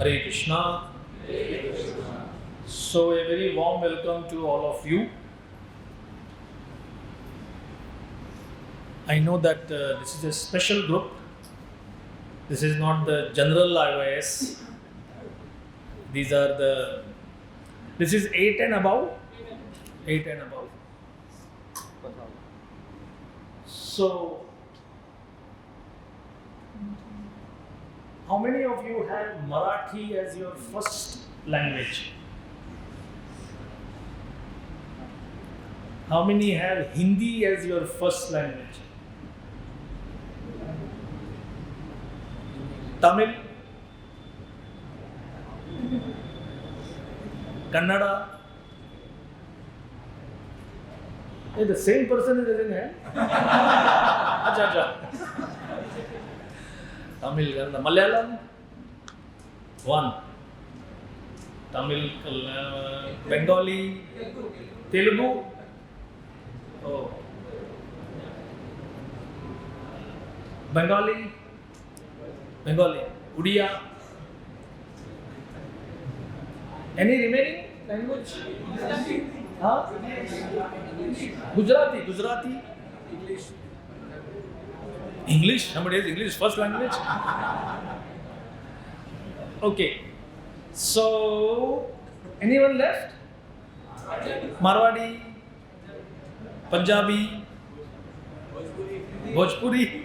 Hare Krishna. So a very warm welcome to all of you. I know that this is a special group. This is not the general IYS. This is 8 and above. 8 and above. So, how many of you have Marathi as your first language? How many have Hindi as your first language? Tamil? Kannada? Hey, the same person is raising hand. Acha. Tamil, Kannada, Malayalam? One. Tamil, Bengali, Telugu? Oh. Bengali, Udiya. Any remaining language? Huh? Gujarati. English. Somebody has English first language. Okay. So, anyone left? Marwadi, Punjabi, Bhojpuri.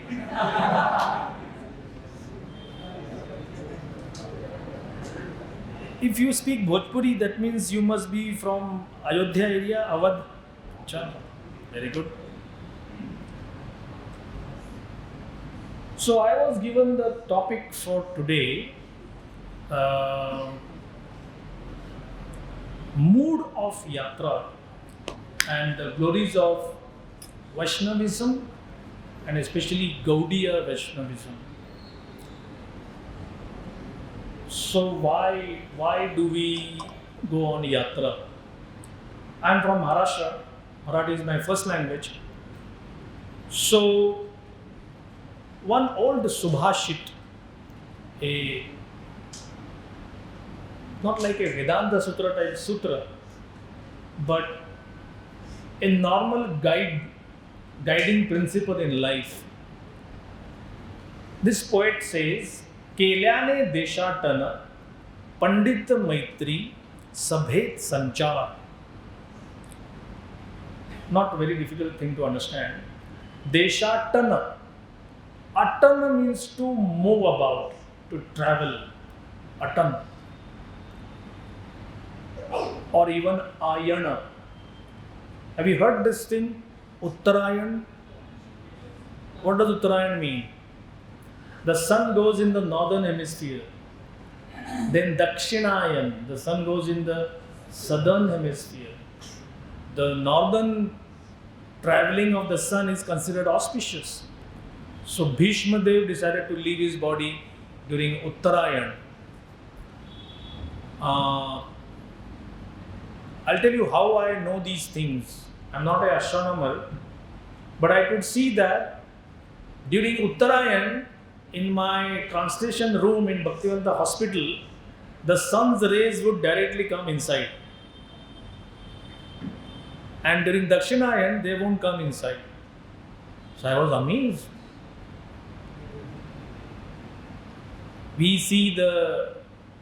If you speak Bhojpuri, that means you must be from Ayodhya area, Awadh. Achha, very good. So I was given the topic for today, mood of Yatra and the glories of Vaishnavism and especially Gauidya Vaishnavism. So why do we go on Yatra? I am from Maharashtra. Marathi is my first language. So one old Subhashit, not like a Vedanta Sutra type sutra, but a normal guiding principle in life. This poet says, केल्याने देशाटन पंडित मैत्री सभेत संचार. Not very difficult thing to understand. Deshatana. Atana means to move about, to travel. Atan. Or even Ayana. Have you heard this thing? Uttarayan. What does Uttarayan mean? The sun goes in the northern hemisphere. Then Dakshinayan, the sun goes in the southern hemisphere. The northern traveling of the sun is considered auspicious. So Bhishma Dev decided to leave his body during Uttarayan. I'll tell you how I know these things. I'm not an astronomer, but I could see that during Uttarayan, in my translation room in Bhaktivedanta Hospital, the sun's rays would directly come inside. And during Dakshinayan, they won't come inside. So I was amazed. We see the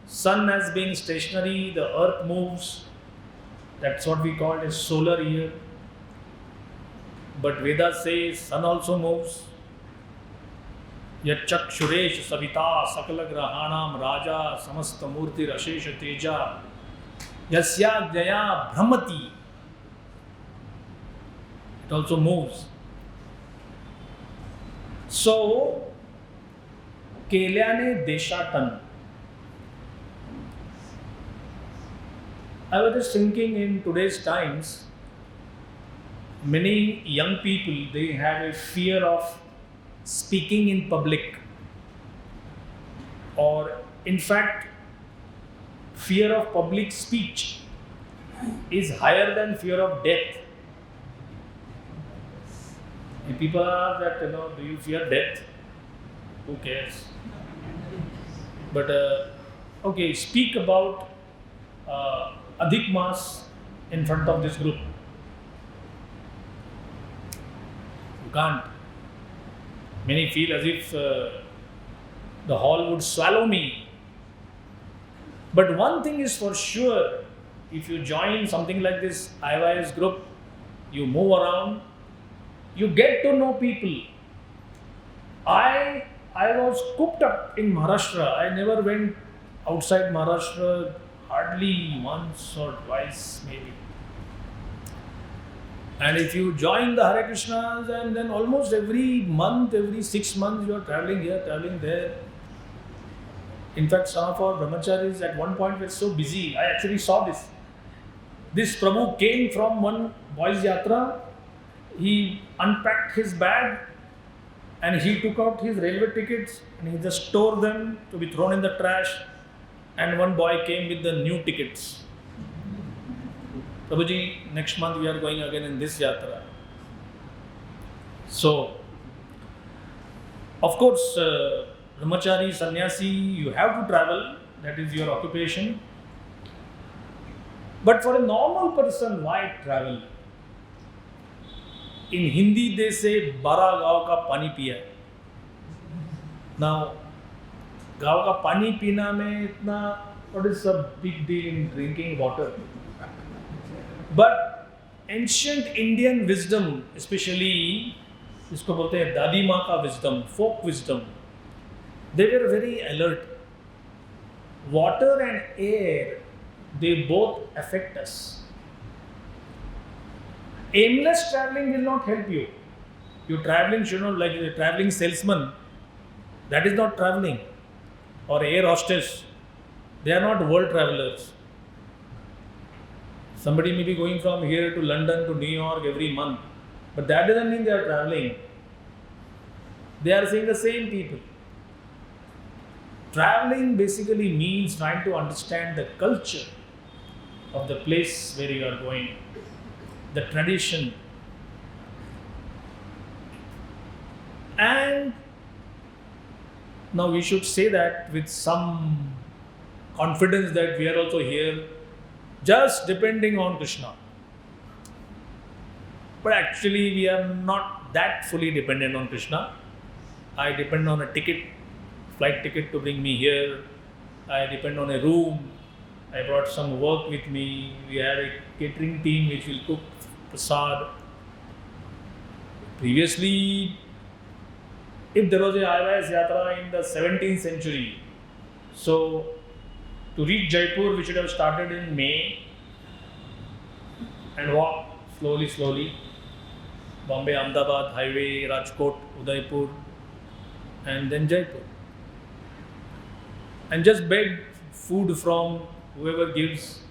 sun as being stationary, the earth moves. That's what we call a solar year. But Vedas says sun also moves. Yachkshuresh savita sakala grahanam raja samasta murti rashesha teja yasya jaya brahmati. It also moves. So, Kelyane Deshatan. I was just thinking in today's times, many young people, they have a fear of speaking in public, or in fact fear of public speech is higher than fear of death. And people ask that, do you fear death? Who cares? But okay, speak about Adhik Mas in front of this group. You can't. Many feel as if the hall would swallow me. But one thing is for sure, if you join something like this IYS group, you move around, you get to know people. I was cooped up in Maharashtra. I never went outside Maharashtra, hardly once or twice maybe. And if you join the Hare Krishnas, and then almost every month, every 6 months, you are traveling here, traveling there. In fact, some of our brahmacharis at one point were so busy. I actually saw this. This Prabhu came from one boys' yatra. He unpacked his bag and he took out his railway tickets and he just stored them to be thrown in the trash. And one boy came with the new tickets. Prabhuji, next month we are going again in this yatra. So, of course, brahmachari, sannyasi, you have to travel. That is your occupation. But for a normal person, why travel? In Hindi, they say, "Bara gaon ka pani piya." Now, gaon ka pani pina mein itna, what is a big deal in drinking water? But ancient Indian wisdom, especially, isko bolte hai dadi maa ka wisdom, folk wisdom, they were very alert. Water and air, they both affect us. Aimless traveling will not help you. You're traveling, like a traveling salesman. That is not traveling. Or air hostess. They are not world travelers. Somebody may be going from here to London to New York every month. But that doesn't mean they are traveling. They are seeing the same people. Traveling basically means trying to understand the culture of the place where you are going, the tradition. And now we should say that with some confidence that we are also here just depending on Krishna. But actually we are not that fully dependent on Krishna. I depend on a flight ticket to bring me here. I depend on a room. I brought some work with me. We have a catering team which will cook prasad. Previously, if there was a IYS Yatra in the 17th century, so to reach Jaipur, we should have started in May and walk slowly. Bombay, Ahmedabad, Highway, Rajkot, Udaipur, and then Jaipur. And just beg food from whoever gives.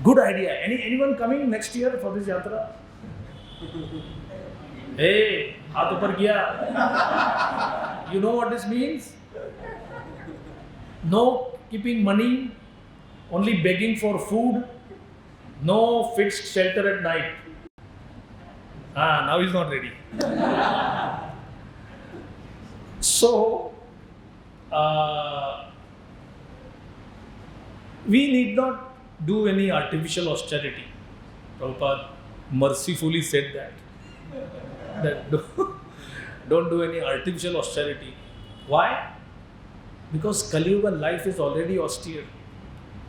Good idea. Anyone coming next year for this yatra? Hey, haath upar kiya. You know what this means? No keeping money, only begging for food, no fixed shelter at night. Now he's not ready. So, we need not do any artificial austerity. Prabhupada mercifully said that don't do any artificial austerity. Why? Because Kali Yuga life is already austere.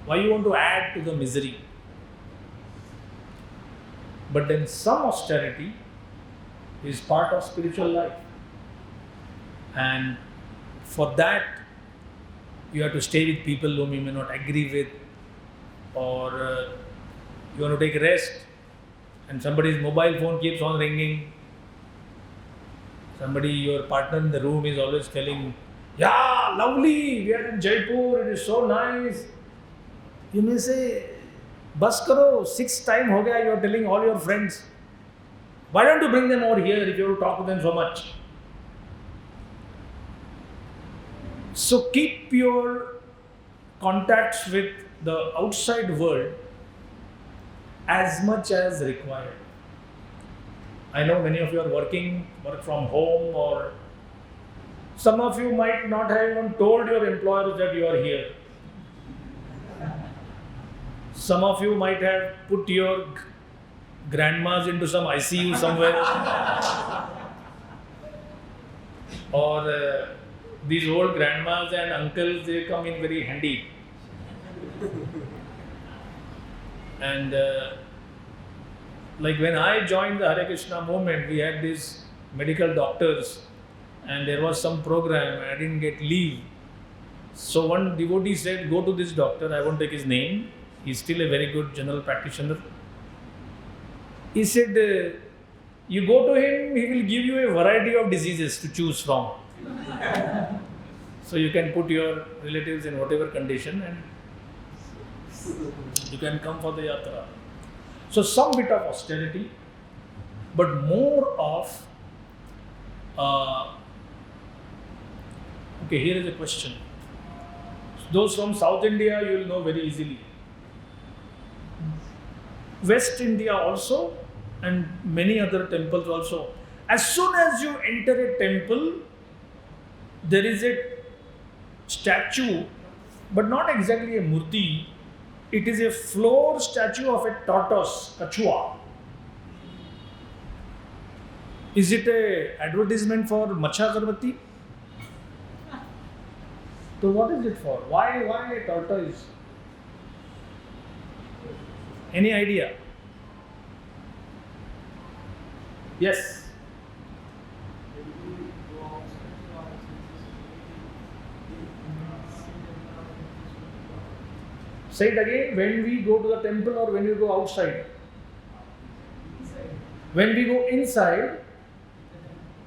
Why you want to add to the misery? But then some austerity is part of spiritual life. And for that, you have to stay with people whom you may not agree with, or you want to take rest and somebody's mobile phone keeps on ringing. Your partner in the room is always telling, "Yeah, lovely, we are in Jaipur, it is so nice." You may say, "Bas karo, 6th time ho gaya, you are telling all your friends. Why don't you bring them over here if you have to talk to them so much?" So keep your contacts with the outside world as much as required. I know many of you are work from home or Some of you might not have even told your employers that you are here. Some of you might have put your grandmas into some ICU somewhere. Or these old grandmas and uncles, they come in very handy. And like when I joined the Hare Krishna movement, we had these medical doctors and there was some program, I didn't get leave. So one devotee said, go to this doctor, I won't take his name. He's still a very good general practitioner. He said, you go to him, he will give you a variety of diseases to choose from. So you can put your relatives in whatever condition and you can come for the yatra. So some bit of austerity, but more of, okay, here is a question. Those from South India, you will know very easily. West India also, and many other temples also. As soon as you enter a temple, there is a statue, but not exactly a murti. It is a floor statue of a tortoise, kachua. Is it a advertisement for Macha Garbati? So what is it for? Why a tortoise? Any idea? Yes. Say it again. When we go to the temple or when we go outside? When we go inside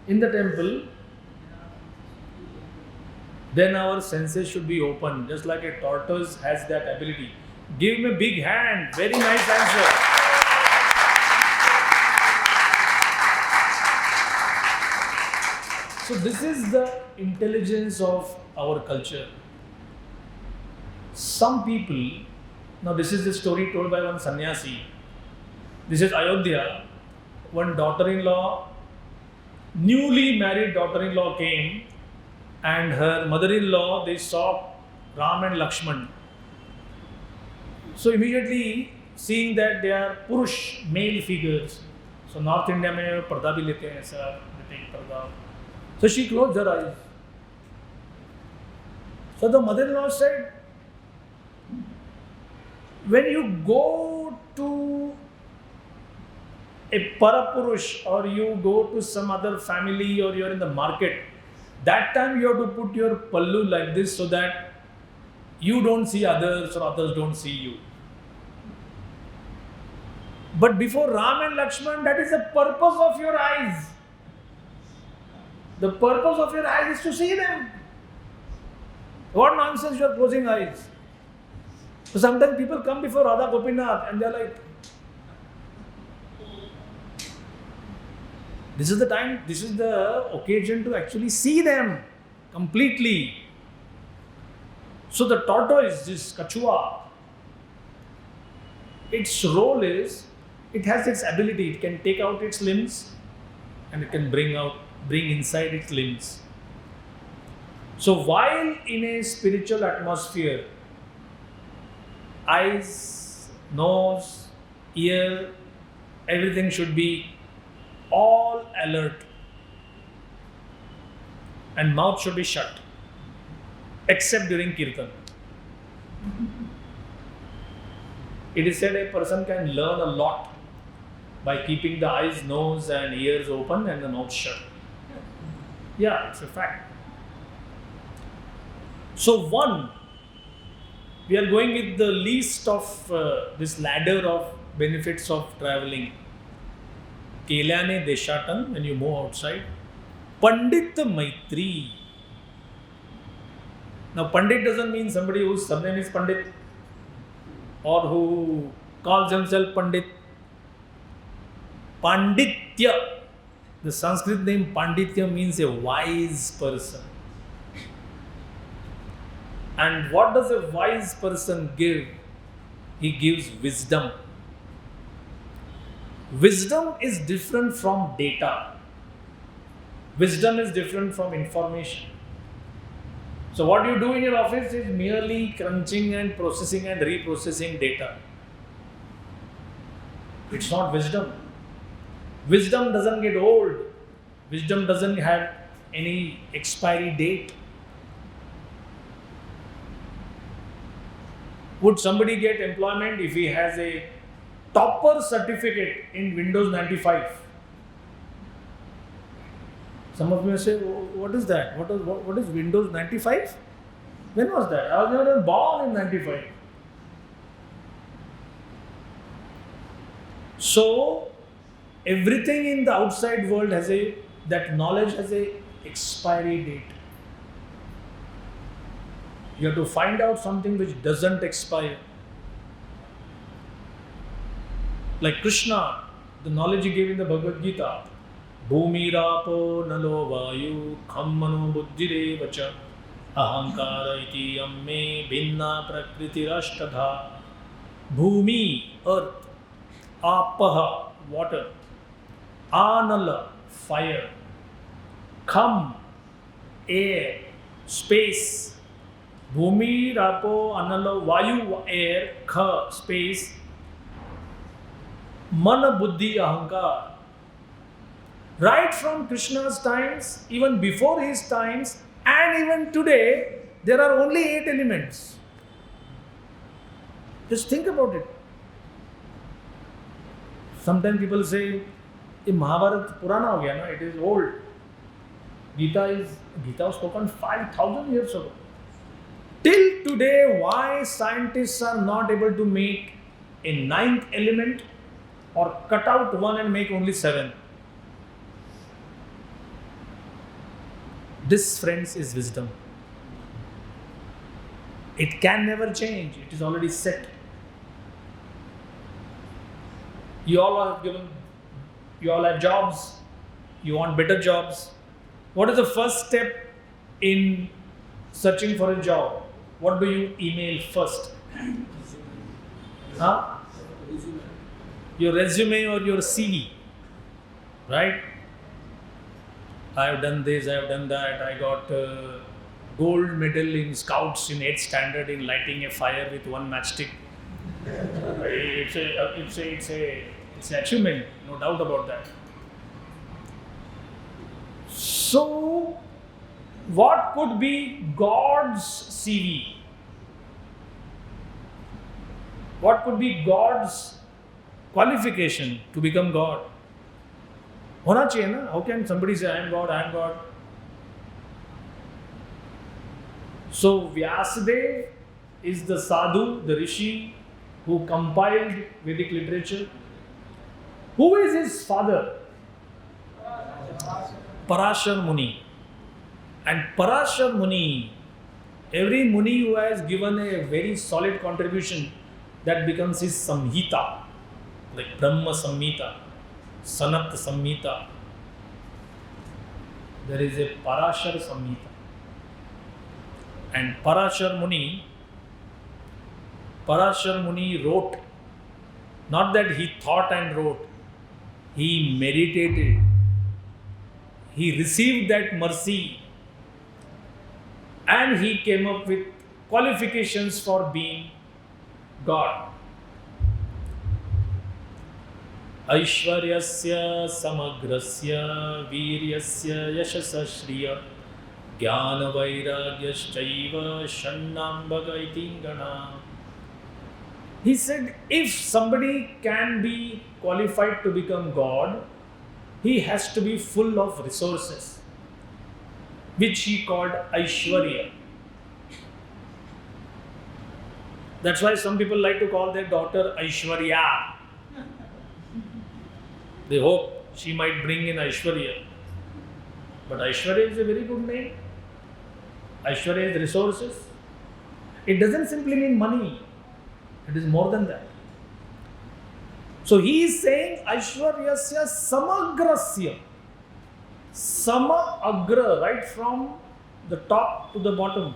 in the temple, then our senses should be open, just like a tortoise has that ability. Give him a big hand. Very nice answer. So this is the intelligence of our culture. Some people, now this is the story told by one sannyasi. This is Ayodhya. One daughter-in-law, newly married daughter-in-law came and her mother-in-law, they saw Ram and Lakshman. So immediately seeing that they are Purush, male figures. So North India mein parda bhi lete hain, aisa, they take parda. So she closed her eyes. So the mother-in-law said, when you go to a Parapurush or you go to some other family or you're in the market, that time you have to put your pallu like this so that you don't see others or others don't see you. But before Ram and Lakshman, that is the purpose of your eyes. The purpose of your eyes is to see them. What nonsense, you are closing eyes. So sometimes people come before Radha Gopinath and they are like, this is the time, this is the occasion to actually see them completely. So the tortoise, this kachua, its role is, it has its ability, it can take out its limbs and it can bring inside its limbs. So while in a spiritual atmosphere, eyes, nose, ear, everything should be all alert and mouth should be shut except during kirtan. It is said a person can learn a lot by keeping the eyes, nose and ears open and the mouth shut. Yeah, it's a fact. So we are going with the least of this ladder of benefits of traveling. Kelyane Deshatan, when you move outside. Pandit Maitri. Now Pandit doesn't mean somebody whose surname is Pandit or who calls himself Pandit. Panditya. The Sanskrit name Panditya means a wise person. And what does a wise person give? He gives wisdom. Wisdom is different from data. Wisdom is different from information. So what you do in your office is merely crunching and processing and reprocessing data. It's not wisdom. Wisdom doesn't get old. Wisdom doesn't have any expiry date. Would somebody get employment if he has a topper certificate in Windows 95? Some of you may say, "Oh, what is that? What is Windows 95? When was that? I was not even born in 95. So, everything in the outside world that knowledge has a expiry date. You have to find out something which doesn't expire. Like Krishna, the knowledge he gave in the Bhagavad Gita. Bhumi rapo nalo vayu kham mano buddhire vacha ahankara iti amme bhinna prakriti rashtadha. Bhumi, earth. Apaha, water. Anala, fire. Kham, air, space. Bhumi, rapo, anala, vayu, air, kha, space. Mana, buddhi, ahankar. Right from Krishna's times, even before his times, and even today, there are only 8 elements. Just think about it. Sometimes people say, Mahabharata Purana ho gaya na, it is old. Gita was spoken 5,000 years ago. Till today, why scientists are not able to make a 9th element or cut out one and make only 7? This, friends, is wisdom. It can never change. It is already set. You all have jobs. You want better jobs. What is the first step in searching for a job? What do you email first? Huh? Your resume or your CV, right? I have done this, I have done that. I got gold medal in Scouts in 8th standard in lighting a fire with one matchstick. It's an achievement, no doubt about that. So, what could be God's CV? What could be God's qualification to become God? होना चाहिए ना? How can somebody say, I am God, I am God? So, Vyasadeva is the sadhu, the rishi who compiled Vedic literature. Who is his father? Parashar Muni. And Parashar Muni, every Muni who has given a very solid contribution, that becomes his Samhita, like Brahma Samhita, Sanat Samhita. There is a Parashar Samhita. And Parashar Muni wrote, not that he thought and wrote, he meditated. He received that mercy and he came up with qualifications for being God. Aishwaryasya samagrasya viryasya yashasa shriya jnana vairagyashchaiva shannambhaga iti gana. He said, if somebody can be qualified to become God, he has to be full of resources, which he called Aishwarya. That's why some people like to call their daughter Aishwarya. They hope she might bring in Aishwarya. But Aishwarya is a very good name. Aishwarya is resources. It doesn't simply mean money. It is more than that. So he is saying Aishwaryasya samagrasya. Sama agra, right from the top to the bottom.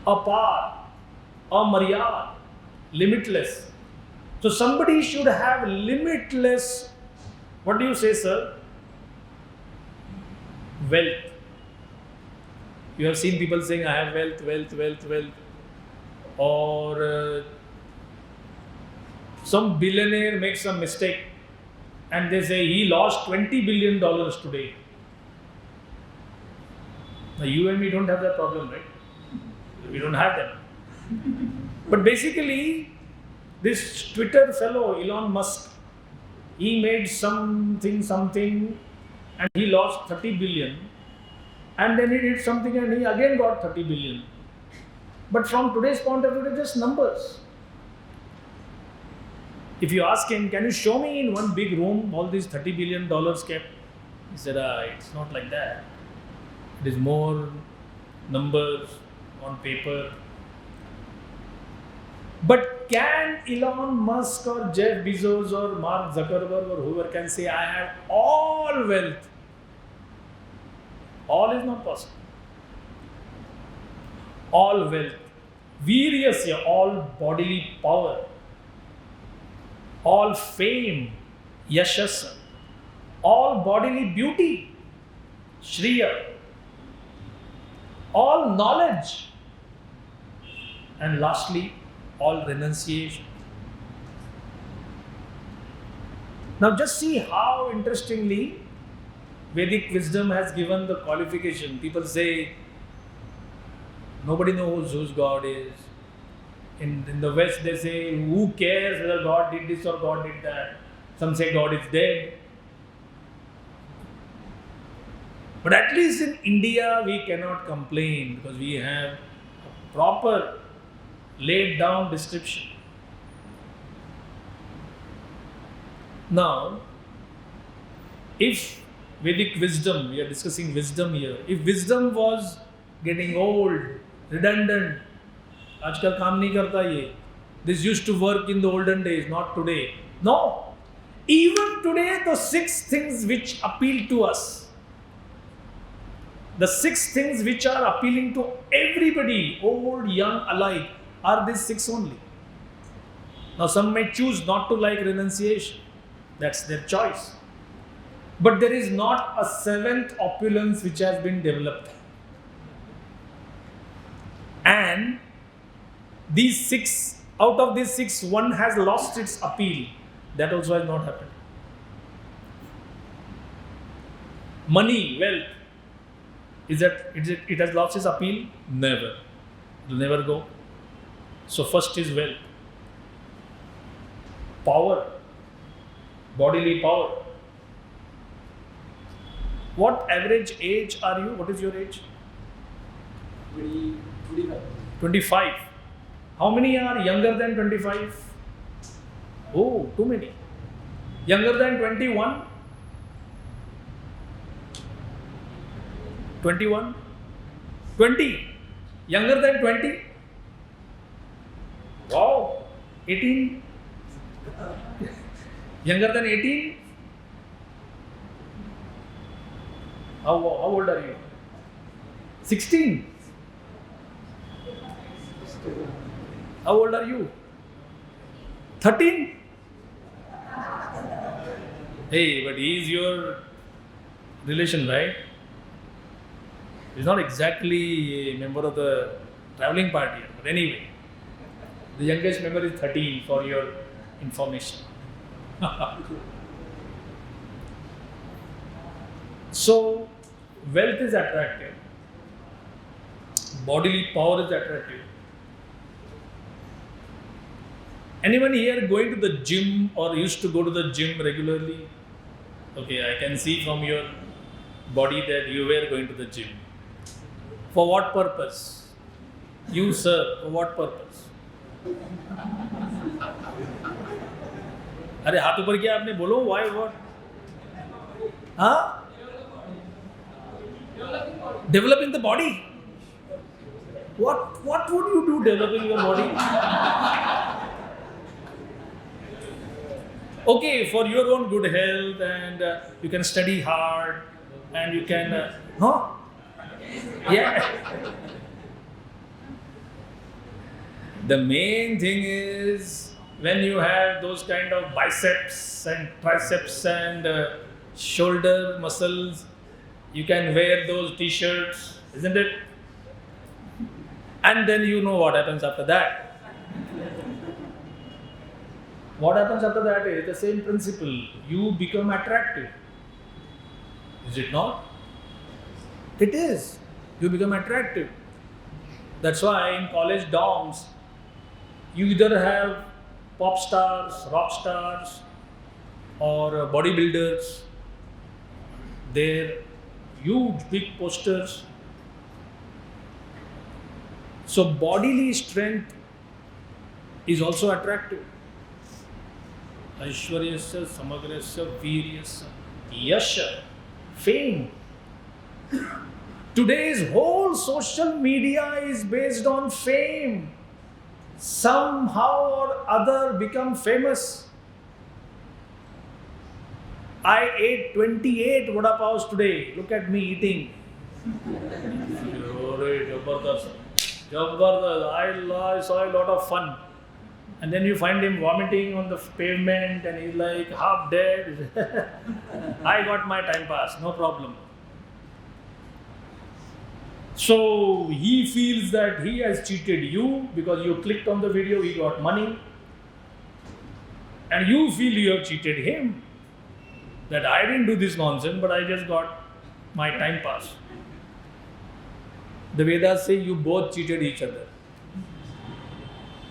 Apar, amaryad, limitless. So somebody should have limitless, what do you say, sir? Wealth. You have seen people saying, I have wealth, wealth, wealth, wealth. Or some billionaire makes some mistake and they say he lost $20 billion today. Now you and me don't have that problem, right? We don't have them. But basically, this Twitter fellow, Elon Musk, he made something and he lost 30 billion. And then he did something and he again got 30 billion. But from today's point of view, it's just numbers. If you ask him, can you show me in one big room all these $30 billion kept? He said, it's not like that. It is more numbers on paper. But can Elon Musk or Jeff Bezos or Mark Zuckerberg or whoever can say, I have all wealth? All is not possible. All wealth. Viryasya, all bodily power. All fame. Yashasa. All bodily beauty. Shriya. All knowledge. And lastly, all renunciation. Now just see how interestingly Vedic wisdom has given the qualification. People say, nobody knows whose God is. In the West they say, who cares whether God did this or God did that. Some say God is dead. But at least in India we cannot complain because we have a proper laid down description. Now, if Vedic wisdom, we are discussing wisdom here, if wisdom was getting old, redundant, आजकल काम नहीं करता ये, this used to work in the olden days, not today. No, even today the 6 things which appeal to us, the 6 things which are appealing to everybody, old, young, alike, are these 6 only. Now some may choose not to like renunciation, that's their choice. But there is not a 7th opulence which has been developed. And these 6, out of these 6, one has lost its appeal. That also has not happened. Money, wealth, it has lost its appeal? Never. It will never go. So first is wealth. Power, bodily power. What average age are you? What is your age? 25. 25. How many are younger than 25? Oh, too many. Younger than 21? 21? 20? Younger than 20? Wow. 18? Younger than 18? How old are you? 16? How old are you? 13? Hey, but he is your relation, right? He's not exactly a member of the traveling party, but anyway, the youngest member is 13 for your information. So, wealth is attractive. Bodily power is attractive. Anyone here going to the gym or used to go to the gym regularly? Okay, I can see from your body that you were going to the gym. For what purpose? You, sir, for what purpose? अरे हाथ ऊपर किया आपने, बोलो why, what? हाँ? Developing the body. What would you do developing your body? Okay, for your own good health, and you can study hard and you can yeah. The main thing is when you have those kind of biceps and triceps and shoulder muscles, you can wear those t-shirts, isn't it? And then you know what happens after that. What happens after that is the same principle. You become attractive. Is it not? It is. You become attractive. That's why in college dorms, you either have pop stars, rock stars, or bodybuilders. They're huge, big posters. So bodily strength is also attractive. Aishwaryasya, samagrasya, viryasya, yasha, fame. Today's whole social media is based on fame. Somehow or other become famous. I ate 28 vada pavs today. Look at me eating. Jabardast. I saw a lot of fun. And then you find him vomiting on the pavement and he's like half dead. I got my time pass, no problem. So he feels that he has cheated you because you clicked on the video, he got money. And you feel you have cheated him. That I didn't do this nonsense, but I just got my time pass. The Vedas say you both cheated each other.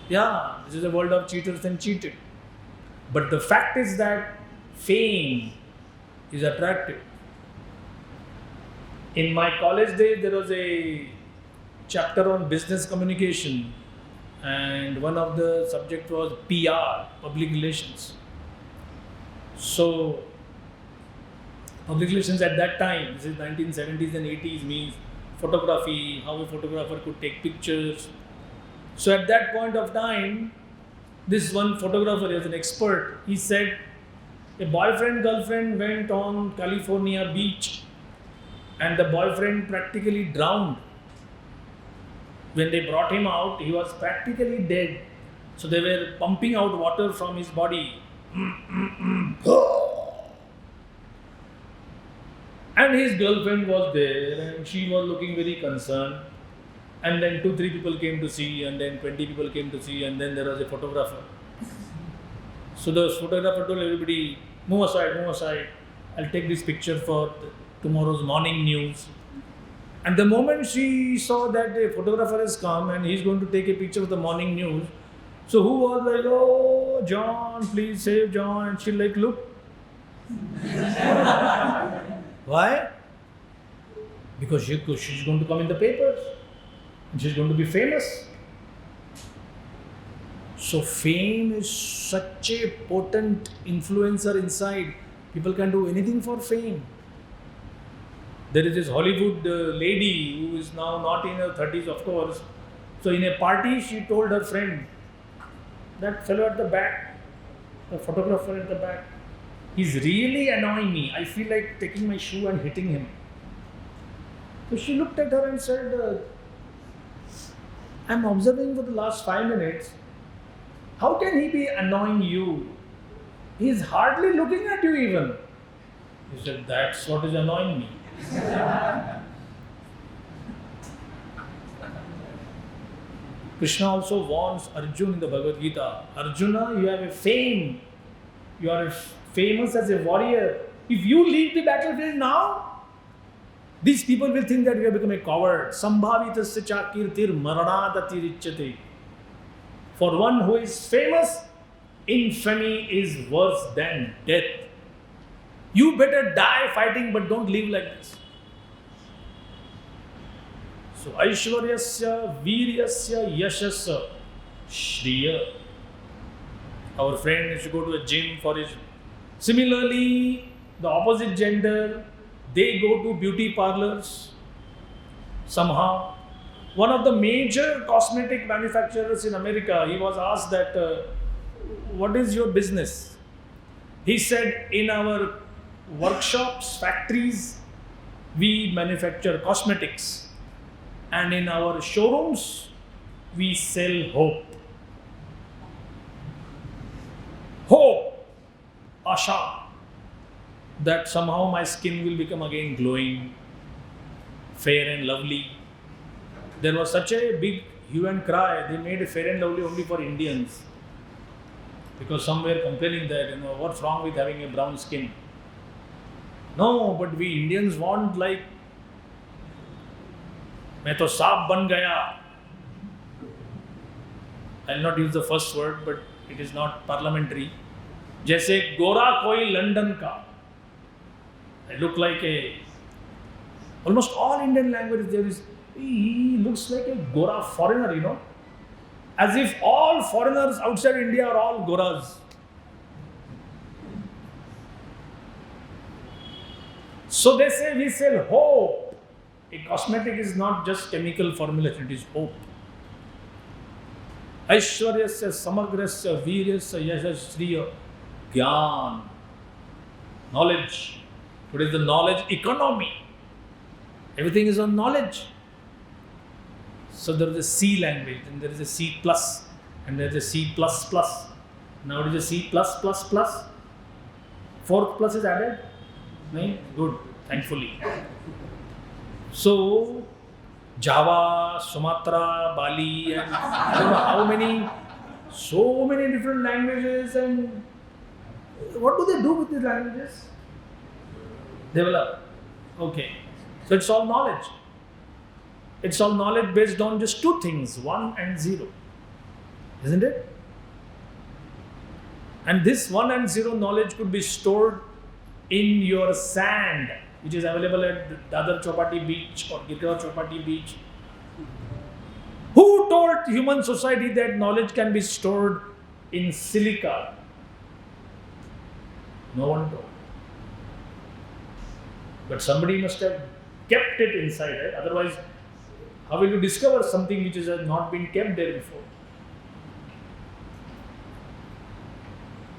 Yeah, this is a world of cheaters and cheated. But the fact is that fame is attractive. In my college days, there was a chapter on business communication, and one of the subjects was PR, public relations. So, public relations at that time, this is 1970s and 80s, means photography, how a photographer could take pictures. So at that point of time, this one photographer is an expert. He said, a boyfriend-girlfriend went on California beach and the boyfriend practically drowned. When they brought him out, he was practically dead. So they were pumping out water from his body. And his girlfriend was there and she was looking very concerned. And then 2-3 people came to see, and then 20 people came to see, and then there was a photographer. So the photographer told everybody, move aside, I'll take this picture for tomorrow's morning news. And the moment she saw that the photographer has come and he's going to take a picture of the morning news, so who was like, oh, John, please save John. And she's like, look. Why? Because she's going to come in the papers. And she's going to be famous. So fame is such a potent influencer inside. People can do anything for fame. There is this Hollywood lady who is now not in her 30s, of course. So in a party, she told her friend, that fellow at the back, the photographer at the back, he's really annoying me. I feel like taking my shoe and hitting him. So she looked at her and said, I'm observing for the last 5 minutes. How can he be annoying you? He's hardly looking at you even. He said, that's what is annoying me. Krishna also warns Arjuna in the Bhagavad Gita. Arjuna, you have a fame. You are famous as a warrior. If you leave the battlefield now, these people will think that we have become a coward. Sambhavitasya cha kirtir maranadatirichyate. For one who is famous, infamy is worse than death. You better die fighting, but don't live like this. So, Aishwaryasya, Viryasya, Yashasya, Shriya. Our friend used to go to a gym for his. Similarly, the opposite gender, they go to beauty parlors somehow. One of the major cosmetic manufacturers in America, he was asked that, what is your business? He said, in our workshops, factories, we manufacture cosmetics. And in our showrooms, we sell hope. Hope, asha, that somehow my skin will become again glowing, fair and lovely. There was such a big, hue and cry. They made a Fair and Lovely only for Indians. Because some were complaining that, what's wrong with having a brown skin? No, but we Indians want like, मैं तो सांप बन गया. I'll not use the first word, but it is not parliamentary. जैसे गोरा कोई London का. I look like almost all Indian languages there is, he looks like a Gora foreigner, as if all foreigners outside India are all Goras. So they say we sell hope. A cosmetic is not just chemical formulation, it is hope. Aishwaryasya samagrasya viryasya yashashriya gyan. Knowledge. Today is the knowledge economy. Everything is on knowledge. So there is a C language, and there is a C plus, and there is a C plus plus. Now it is a C plus plus plus. Fourth plus is added? No? Good, thankfully. So Java, Sumatra, Bali, and I don't know how many, so many different languages, and what do they do with these languages? Develop. Okay. So it's all knowledge. It's all knowledge based on just two things, 1 and 0. Isn't it? And this 1 and 0 knowledge could be stored in your sand, which is available at Dadar Chowpatty beach or Girgaon Chowpatty beach. Who told human society that knowledge can be stored in silica? No one told. But somebody must have kept it inside, right? Otherwise, how will you discover something which has not been kept there before?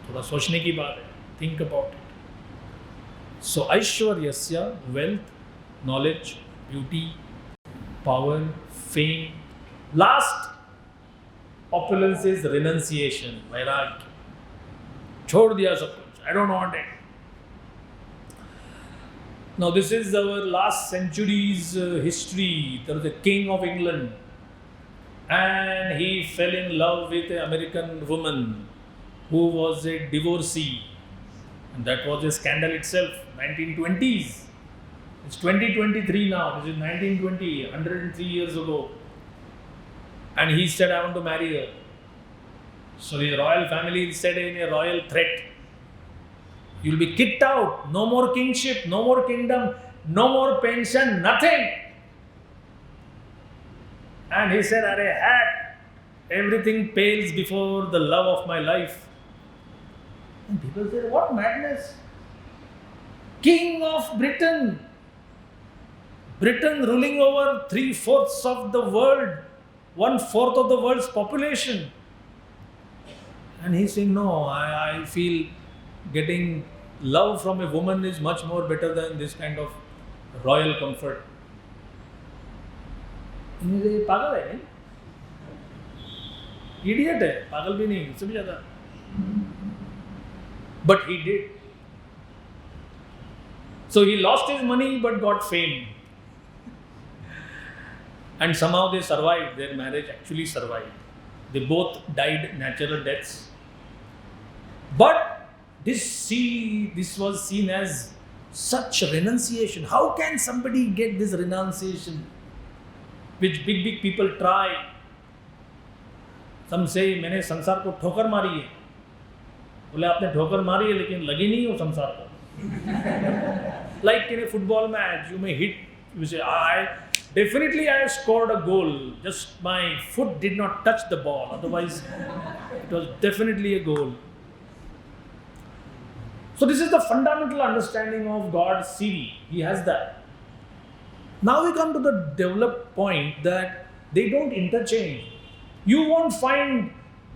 थोड़ा सोचने की बात है. Think about it. So, Aishwaryasya, wealth, knowledge, beauty, power, fame. Last opulence is renunciation, vairagya. छोड़ दिया सब कुछ. I don't want it. Now this is our last century's history. There was a king of England and he fell in love with an American woman who was a divorcee, and that was a scandal itself. 1920s. It's 2023 now. This is 1920, 103 years ago. And he said, I want to marry her. So his royal family said in a royal threat, you will be kicked out, no more kingship, no more kingdom, no more pension, nothing. And he said, Arey hat, everything pales before the love of my life. And people said, what madness? King of Britain, Britain ruling over 3/4 of the world, 1/4 of the world's population. And he's saying, no, I feel getting love from a woman is much more better than this kind of royal comfort. ये पागल है नहीं? Idiot है, पागल भी नहीं, इससे भी ज़्यादा. But he did. So he lost his money but got fame. And somehow they survived, their marriage actually survived. They both died natural deaths. But this was seen as such renunciation. How can somebody get this renunciation? Which big people try. Some say, मैंने संसार को ठोकर मारी है. बोले आपने ठोकर मारी है लेकिन लगी नहीं हो संसार को. Like in a football match, you may hit, you say, I scored a goal. Just my foot did not touch the ball. Otherwise, it was definitely a goal. So this is the fundamental understanding of God's CV. He has that. Now we come to the developed point that they don't interchange. You won't find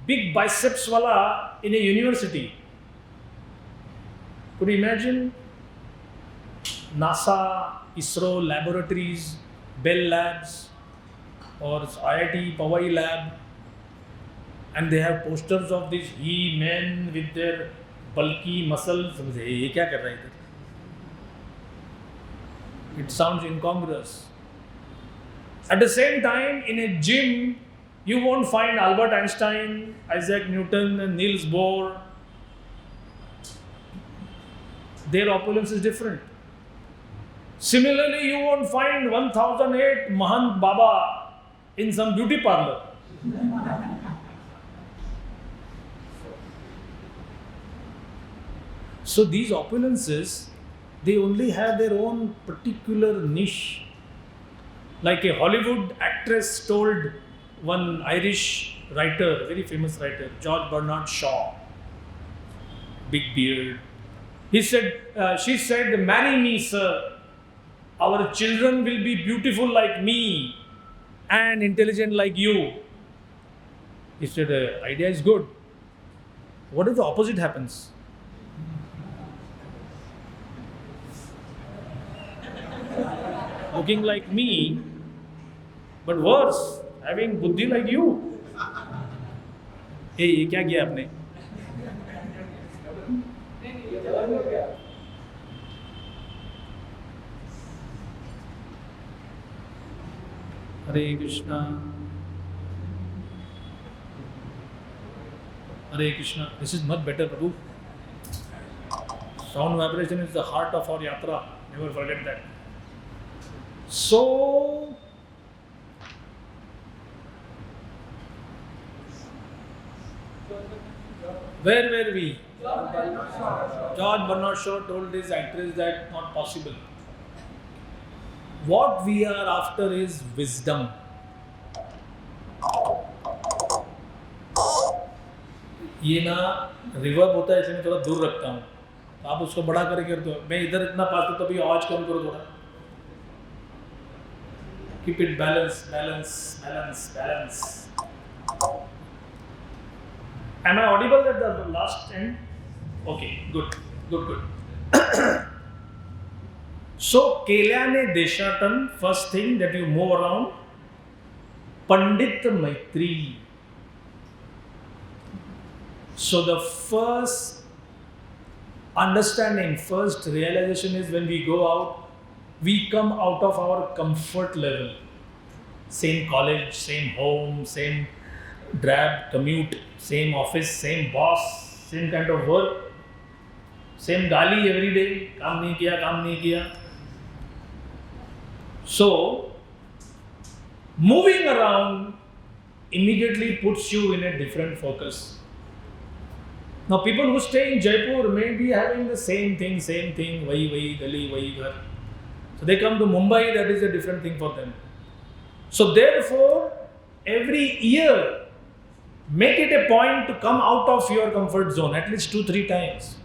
big biceps wala in a university. Could you imagine NASA, ISRO laboratories, Bell Labs or IIT Powai Lab, and they have posters of these men with their bulky muscles. ये क्या कर रहा है इधर? It sounds incongruous. At the same time, in a gym, You won't find Albert Einstein, Isaac Newton, and Niels Bohr. Their opulence is different. Similarly, you won't find 1008 Mahant Baba in some beauty parlor. So these opulences, they only have their own particular niche. Like a Hollywood actress told one Irish writer, very famous writer, George Bernard Shaw, big beard. She said, "Marry me, sir. Our children will be beautiful like me and intelligent like you." He said, "The idea is good. What if the opposite happens?" Looking like me, but worse, having buddhi like you. Hey, ये क्या किया आपने? Hare Krishna. Hare Krishna. This is much better, Prabhu. Sound vibration is the heart of our yatra. Never forget that. So, where were we? George Bernard Shaw told his actress that not possible. What we are after is wisdom. ये ना reverb होता है, इसलिए मैं थोड़ा दूर रखता हूँ. आप उसको बड़ा करके कर दो. मैं इधर इतना पास हूँ, तभी आवाज कम करो थोड़ा. Keep it balance, balance, balance, balance. Am I audible at the last end? Okay, good, good, good. So, Kelyane Deshatan, first thing that you move around, Pandit Maitri. So, the first understanding, first realization is when we go out, we come out of our comfort level. Same college, same home, same drab commute, same office, same boss, same kind of work, same gali every day, काम नहीं किया. So, moving around immediately puts you in a different focus. Now, people who stay in Jaipur may be having the same thing, wahi gali, wahi ghar. So, they come to Mumbai, that is a different thing for them. So, therefore, every year, make it a point to come out of your comfort zone at least 2-3 times.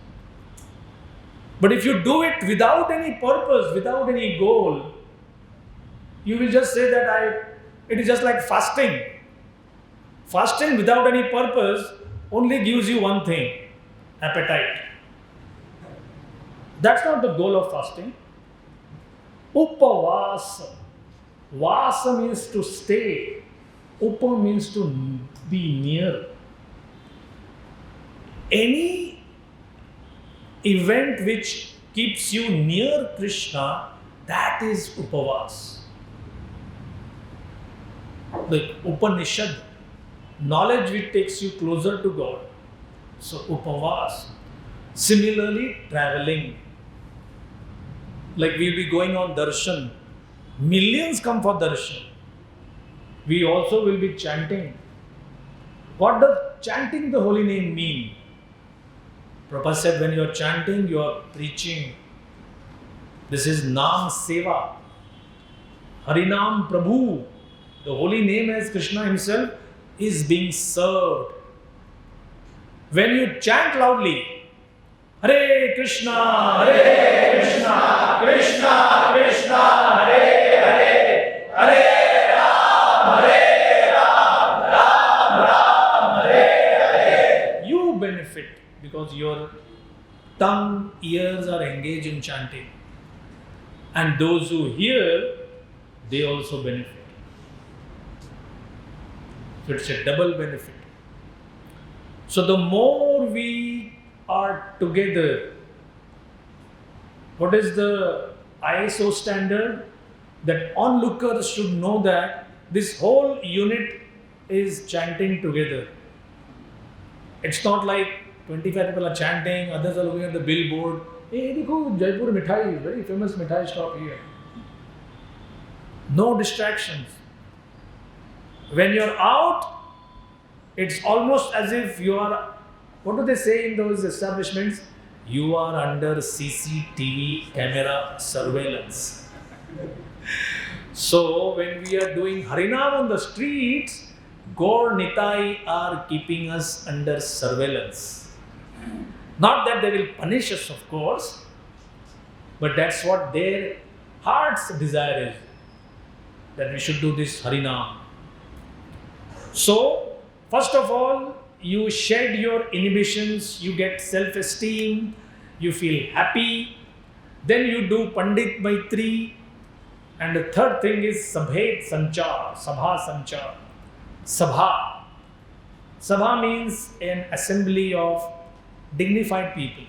But if you do it without any purpose, without any goal, you will just say that it is just like fasting. Fasting without any purpose only gives you one thing, appetite. That's not the goal of fasting. Upavasa. Vasa means to stay. Upa means to be near. Any event which keeps you near Krishna, that is Upavas. Like Upanishad, knowledge which takes you closer to God. So Upavas. Similarly, traveling. Like we'll be going on darshan. Millions come for darshan. We also will be chanting. What does chanting the holy name mean? Prabhupada said when you are chanting, you are preaching. This is Naam Seva. Harinam Prabhu. The holy name as Krishna himself is being served. When you chant loudly, Hare Krishna, Krishna Krishna, Hare Hare, Hare Ram, Ram, Hare Hare. You benefit because your tongue, ears are engaged in chanting. And those who hear, they also benefit. So it's a double benefit. So the more we are together, what is the ISO standard? That onlookers should know that this whole unit is chanting together. It's not like 25 people are chanting, others are looking at the billboard. Hey, dekho, Jaipur mithai, very famous mithai shop here. No distractions. When you're out, it's almost as if you are, what do they say in those establishments? You are under CCTV camera surveillance. So when we are doing Harinam on the streets, Gaur Nitai are keeping us under surveillance. Not that they will punish us, of course, but that's what their heart's desire is, that we should do this Harinam. So, first of all, you shed your inhibitions, you get self-esteem, you feel happy, then you do Pandit Maitri, and the third thing is Sabhet Sanchar, Sabha Sanchar. Sabha. Sabha means an assembly of dignified people.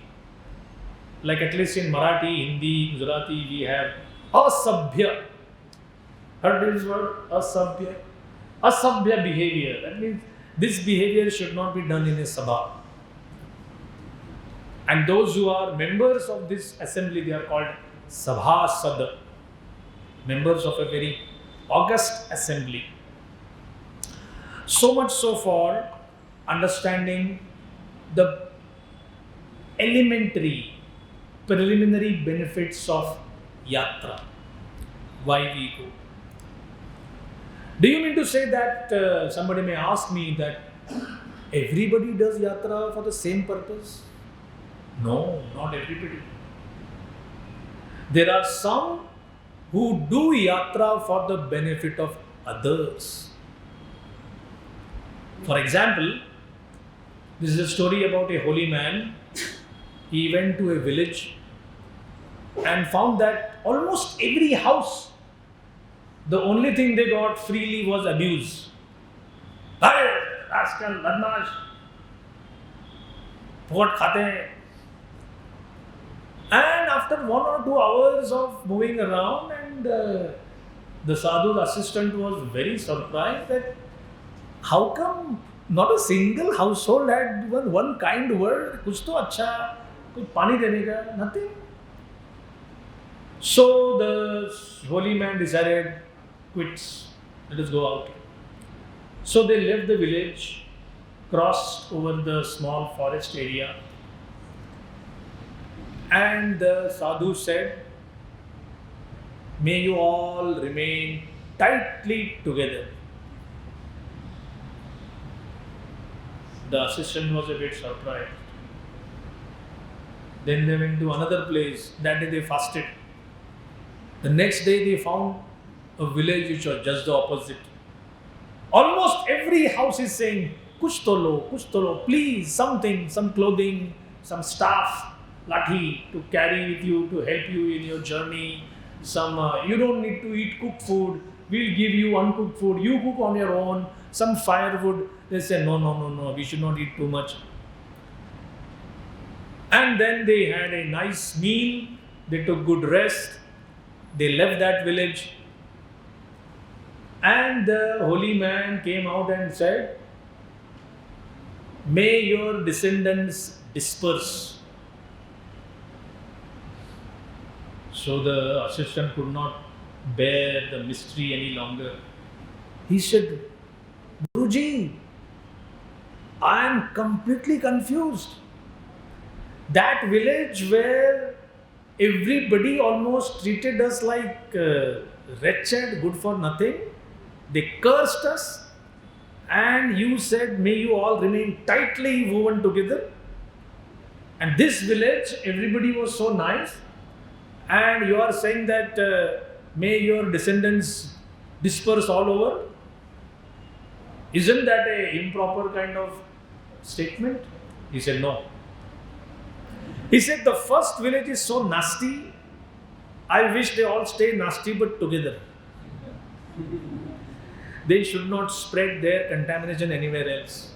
Like at least in Marathi, Hindi, Gujarati, we have Asabhya. Heard this word? Asabhya. Asabhya behavior. That means this behavior should not be done in a sabha. And those who are members of this assembly, they are called Sabhasad, members of a very august assembly. So much so for understanding the elementary, preliminary benefits of Yatra. Why we go? Do you mean to say that somebody may ask me that everybody does Yatra for the same purpose? No, not everybody. There are some who do Yatra for the benefit of others. For example, this is a story about a holy man. He went to a village and found that almost every house, the only thing they got freely was abuse. Hey, rascal, badmash, pot khate hain. And after 1 or 2 hours of moving around, and the sadhu's assistant was very surprised that how come not a single household had even one kind word, kuch to acha, kuch pani dene ka, nothing. So the holy man decided, quits, let us go out. So they left the village, crossed over the small forest area, and the sadhu said, may you all remain tightly together. The assistant was a bit surprised. Then they went to another place. That day they fasted. The next day they found a village which was just the opposite. Almost every house is saying, kuch to lo, please, something, some clothing, some staff, lathi to carry with you, to help you in your journey. Some, you don't need to eat cooked food. We'll give you uncooked food. You cook on your own. Some firewood. They say, no, we should not eat too much. And then they had a nice meal. They took good rest. They left that village. And the holy man came out and said, may your descendants disperse. So the assistant could not bear the mystery any longer. He said, Guruji, I am completely confused. That village where everybody almost treated us like wretched, good for nothing, they cursed us, and you said, may you all remain tightly woven together. And this village, everybody was so nice, and you are saying that may your descendants disperse all over. Isn't that an improper kind of statement? He said, no. He said, the first village is so nasty, I wish they all stay nasty but together. They should not spread their contamination anywhere else.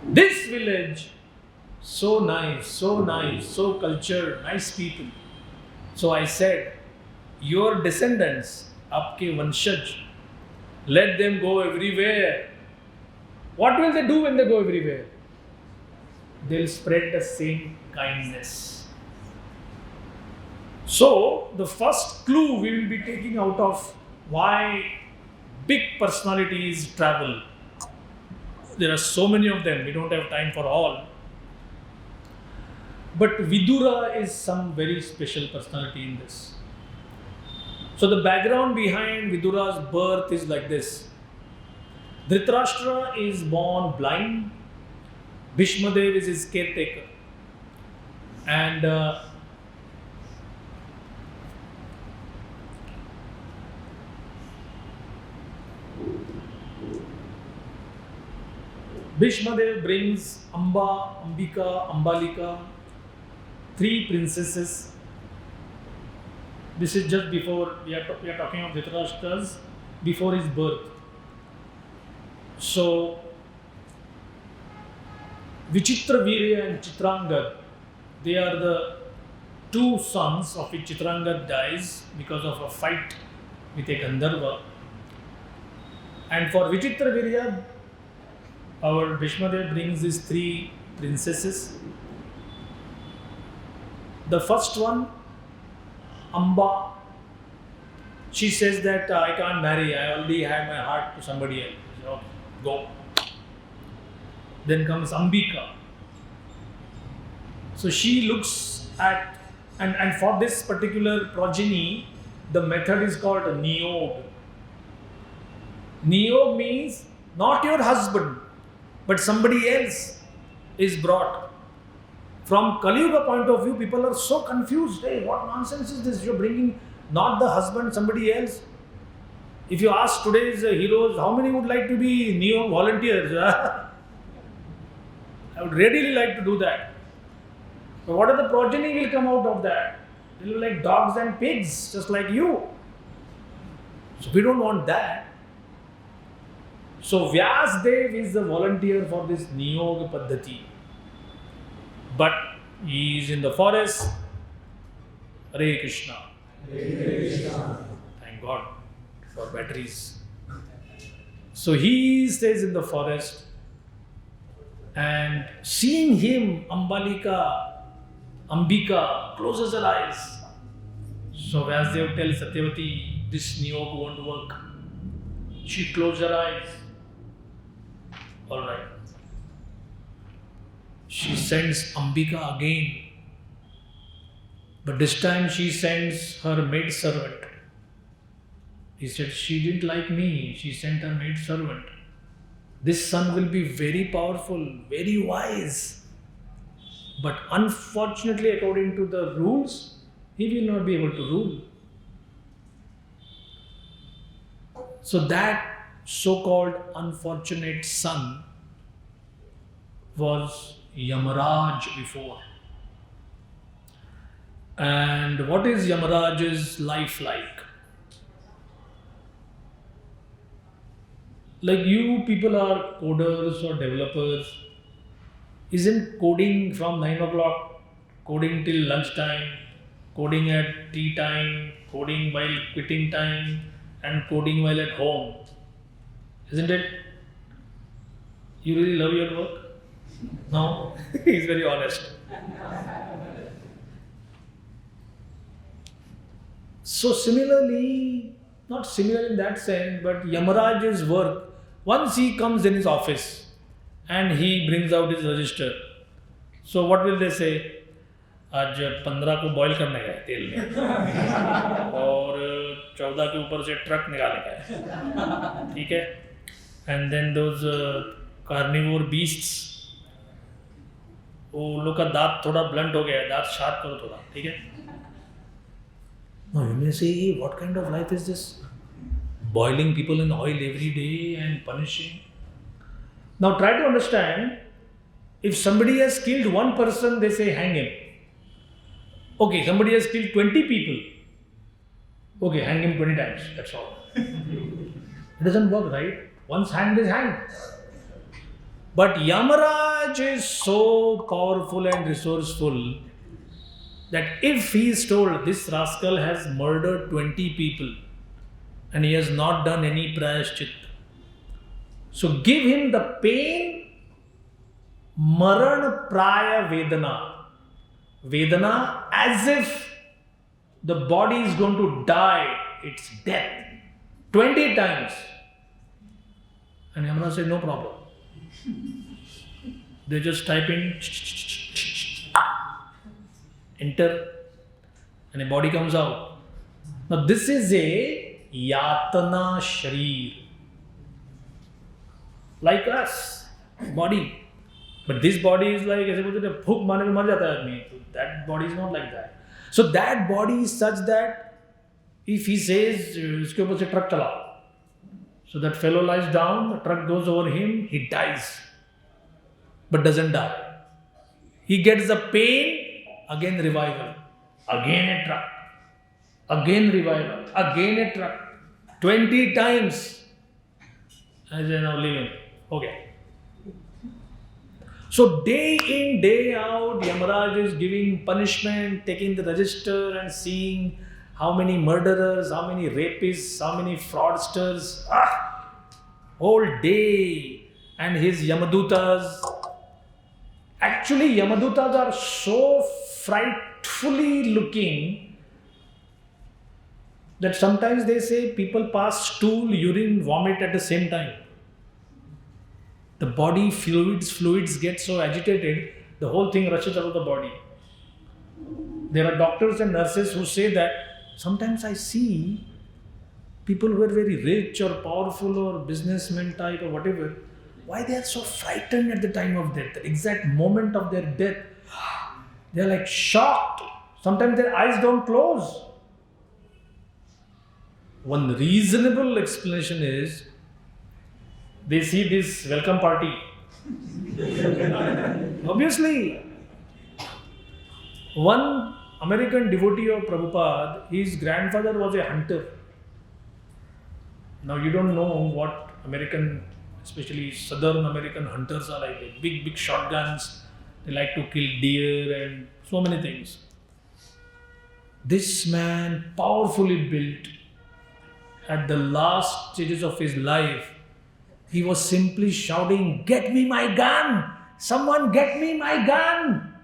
This village, so nice, so cultured, nice people. So I said, your descendants, aapke vanshaj, Let them go everywhere. What will they do when they go everywhere? They'll spread the same kindness. So, the first clue we will be taking out of why big personalities travel. There are so many of them, we don't have time for all. But Vidura is some very special personality in this. So the background behind Vidura's birth is like this. Dhritarashtra is born blind. Bhishmadev is his caretaker. And Bhishmadev brings Amba, Ambika, Ambalika, 3 princesses. This is just before, we are talking of Dhritarashtra's, before his birth. So, Vichitra Virya and Chitrangad, they are the 2 sons of which Chitrangad dies because of a fight with a Gandharva. And for Vichitra Virya, our Bhishmadev brings these 3 princesses. The first one, Amba, she says that I can't marry, I already have my heart to somebody else. So, go. Then comes Ambika. So she looks at, and for this particular progeny, the method is called Niyog. Niyog means not your husband, but somebody else is brought. From Kali Yuga point of view, people are so confused. Hey, what nonsense is this? You're bringing not the husband, somebody else. If you ask today's heroes, how many would like to be Neo volunteers? I would readily like to do that. But what are the progeny will come out of that? They will be like dogs and pigs, just like you. So we don't want that. So Vyasdev is the volunteer for this Niyog Paddhati. But he is in the forest. Hare Krishna. Hare Krishna. Thank God for batteries. So he stays in the forest, and seeing him, Ambika closes her eyes. So Vyasdev tells Satyavati, this Niyog won't work. She closed her eyes. Alright. She sends Ambika again. But this time she sends her maid servant. He said, she didn't like me. She sent her maid servant. This son will be very powerful, very wise. But unfortunately, according to the rules, he will not be able to rule. So that so-called unfortunate son was Yamaraj before. And what is Yamaraj's life like? Like you people are coders or developers. Isn't coding from 9 o'clock, coding till lunchtime, coding at tea time, coding while quitting time, and coding while at home? Isn't it? You really love your work? No? He's very honest. So similarly, not similar in that sense, but Yamaraj's work, once he comes in his office and he brings out his register, so what will they say? आज 15 को boil करने का है तेल में और 14 के ऊपर से ट्रक निकालने का है, ठीक है? And then those carnivore beasts, वो लोग का दांत थोड़ा ब्लंट हो गया है, दांत शार्प करो थोड़ा, ठीक है? Now you may say, what kind of life is this? Boiling people in oil every day and punishing. Now try to understand, if somebody has killed one person, they say hang him. Okay, somebody has killed 20 people. Okay, hang him 20 times, that's all. It doesn't work, right? Once hanged is hanged. But Yamaraj is so powerful and resourceful that if he is told this rascal has murdered 20 people and he has not done any prayashchit. So give him the pain, maran praya vedana. Vedana as if the body is going to die, it's death. 20 times. And Yamaraj said, no problem. They just type in, enter, and a body comes out. Now this is a yatana sharir. Like us, body. But this body is like, that body is not like that. So that body is such that if he says, uske upar se truck chala, so that fellow lies down, the truck goes over him, he dies. But doesn't die. He gets the pain, again revival. Again a truck. Again revival. Again a truck. 20 times. I say, now leave him. Okay. So day in, day out, Yamaraj is giving punishment, taking the register and seeing how many murderers, how many rapists, how many fraudsters. Whole day. And his Yamadutas. Actually, Yamadutas are so frightfully looking that sometimes they say people pass stool, urine, vomit at the same time. The body fluids get so agitated, the whole thing rushes out of the body. There are doctors and nurses who say that sometimes I see people who are very rich or powerful or businessmen type or whatever, why they are so frightened at the time of death, the exact moment of their death. They are like shocked. Sometimes their eyes don't close. One reasonable explanation is they see this welcome party. Obviously, one American devotee of Prabhupada, his grandfather was a hunter. Now you don't know what American, especially Southern American hunters are like. Big shotguns. They like to kill deer and so many things. This man, powerfully built, at the last stages of his life, he was simply shouting, "Get me my gun! Someone get me my gun!"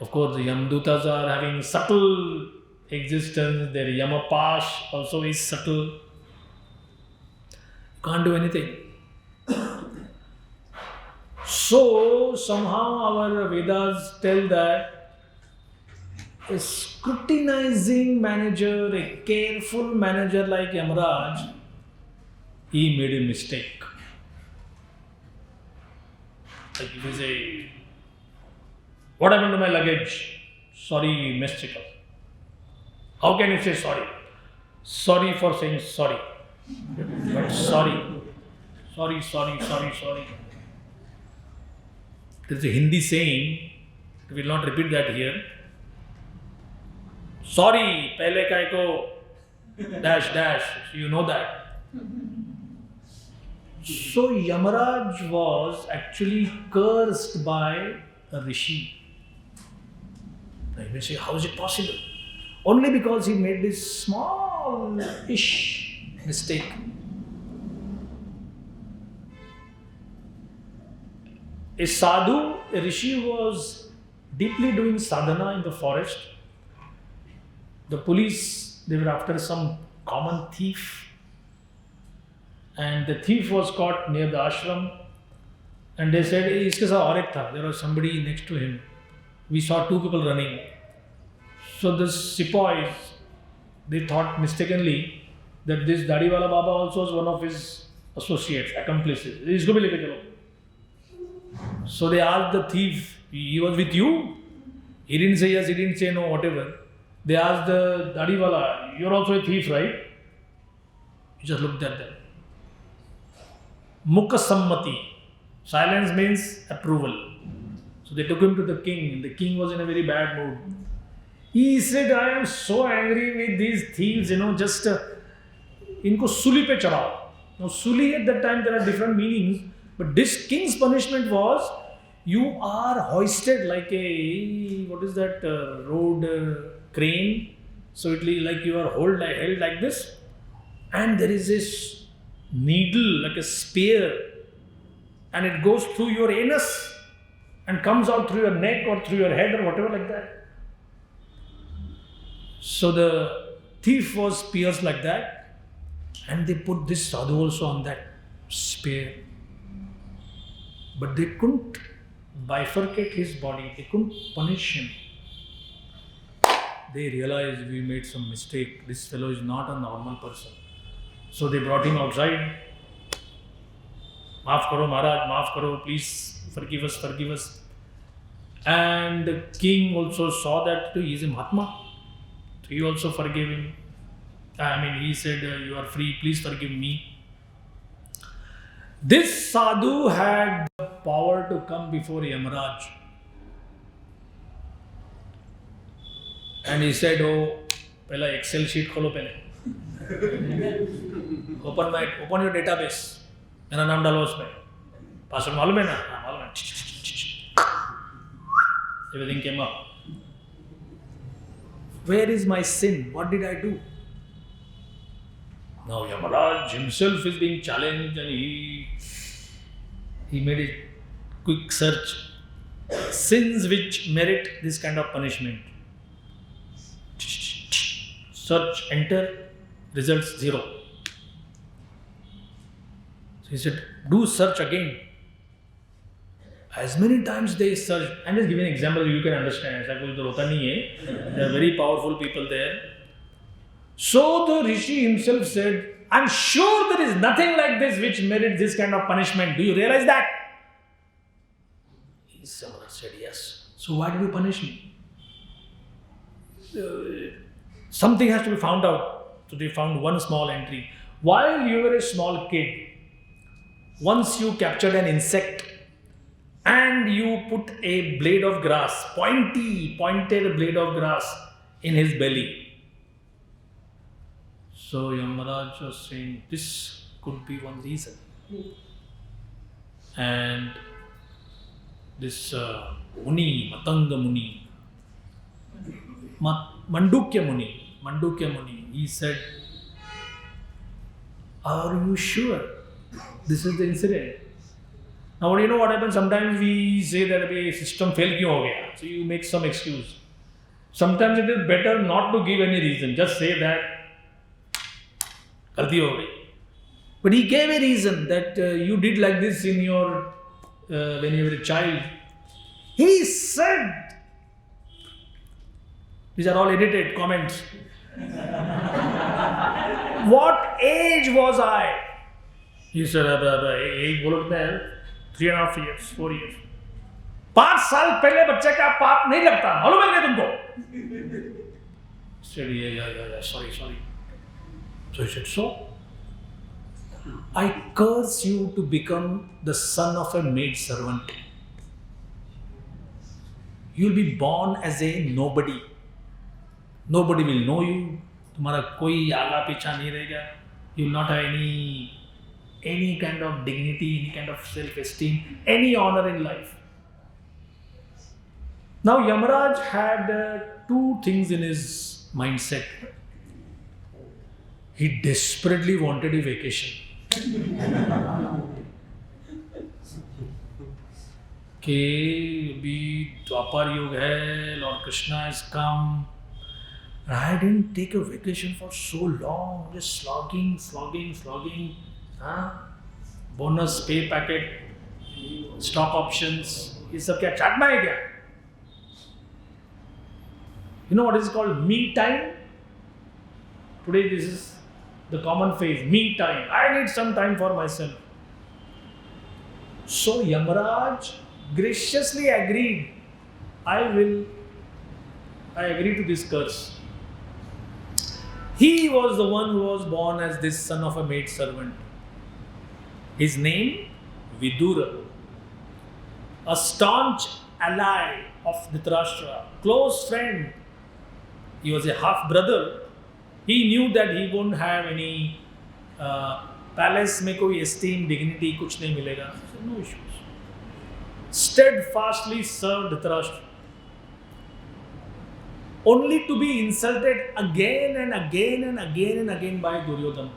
Of course, the Yamadutas are having subtle existence. Their Yamapash also is subtle. Can't do anything. So, somehow our Vedas tell that a scrutinizing manager, a careful manager like Yamaraj, he made a mistake. Like if you say, "What happened to my luggage?" "Sorry, mystical." How can you say sorry? Sorry for saying sorry. But sorry. There is a Hindi saying, we will not repeat that here. Sorry, pehle kai ko dash. You know that. So Yamaraj was actually cursed by a rishi. Now you may say, how is it possible? Only because he made this small-ish mistake. A sadhu, a rishi, was deeply doing sadhana in the forest. The police, they were after some common thief. And the thief was caught near the ashram. And they said, "Hey, iske saath aur ek tha." There was somebody next to him. We saw two people running. So the sepoys, they thought mistakenly that this Dadiwala Baba also was one of his associates, accomplices. Isko bhi leke chalo. So they asked the thief, "He was with you?" He didn't say yes, he didn't say no, whatever. They asked the Dadiwala, "You're also a thief, right?" He just looked at them. Mukha sammati. Silence means approval. So they took him to the king, and the king was in a very bad mood. He said, "I am so angry with these thieves, just inko suli pe chadao." Now suli at that time there are different meanings, but this king's punishment was, you are hoisted like a, what is that, road crane, So it is like you are held like this, and there is this needle like a spear, and it goes through your anus and comes out through your neck or through your head or whatever like that. So the thief was pierced like that, and they put this sadhu also on that spear. But they couldn't bifurcate his body, they couldn't punish him. They realized we made some mistake, this fellow is not a normal person. So they brought him outside. Maaf karo Maharaj, maaf karo, please forgive us. And the king also saw that he is a Mahatma. So he also forgave him. He said, you are free, please forgive me. This sadhu had the power to come before Yamaraj. And he said, oh, pehla Excel sheet kholo pehle. Open your database. मेरा नाम डालो उसमें. Password मालूम है ना? हाँ मालूम है. Everything came up. Where is my sin? What did I do? Now Yamaraj himself is being challenged, and he made a quick search. Sins which merit this kind of punishment. Search, enter, results 0. So he said, do search again. As many times they searched. I'm just giving an example you can understand. There are very powerful people there. So the Rishi himself said, I'm sure there is nothing like this which merits this kind of punishment. Do you realize that? Someone said, yes. So why did you punish me? Something has to be found out. So they found one small entry. While you were a small kid, once you captured an insect and you put a blade of grass, pointed blade of grass in his belly. So Yamaraj was saying, this could be one reason. And this Muni, Matanga Muni, Mandukya Muni, he said, are you sure this is the incident? Now, you know what happens? Sometimes we say that the system failed kyun ho gaya? So you make some excuse. Sometimes it is better not to give any reason. Just say that galti ho gayi. But he gave a reason that you did like this in your when you were a child. He said, these are all edited comments. What age was I? He said, age bolo kitna hai? 3.5 years, 4 years. 5 साल पहले बच्चे का पाप नहीं लगता, मालूम है तुमको? Said, yeah, sorry. So he said, so I curse you to become the son of a maid servant. You will be born as a nobody. Nobody will know you. तुम्हारा कोई आगा पीछा नहीं रहेगा. You will not have any kind of dignity, any kind of self-esteem, any honor in life. Now Yamaraj had 2 things in his mindset. He desperately wanted a vacation. कि अभी द्वापर युग है, Lord Krishna has come. I didn't take a vacation for so long, just slogging. Bonus, pay packet, stock options, ये सब क्या चाटना है क्या? You know what is called me time? Today this is the common phrase, me time. I need some time for myself. So Yamaraj graciously agreed. I agree to this curse. He was the one who was born as this son of a maid servant. His name, Vidura. A staunch ally of Dhritarashtra, close friend. He was a half brother. He knew that he won't have any palace में कोई esteem, dignity कुछ नहीं मिलेगा. So no issues. Steadfastly served Dhritarashtra. only to be insulted again and again and again and again by Duryodhana.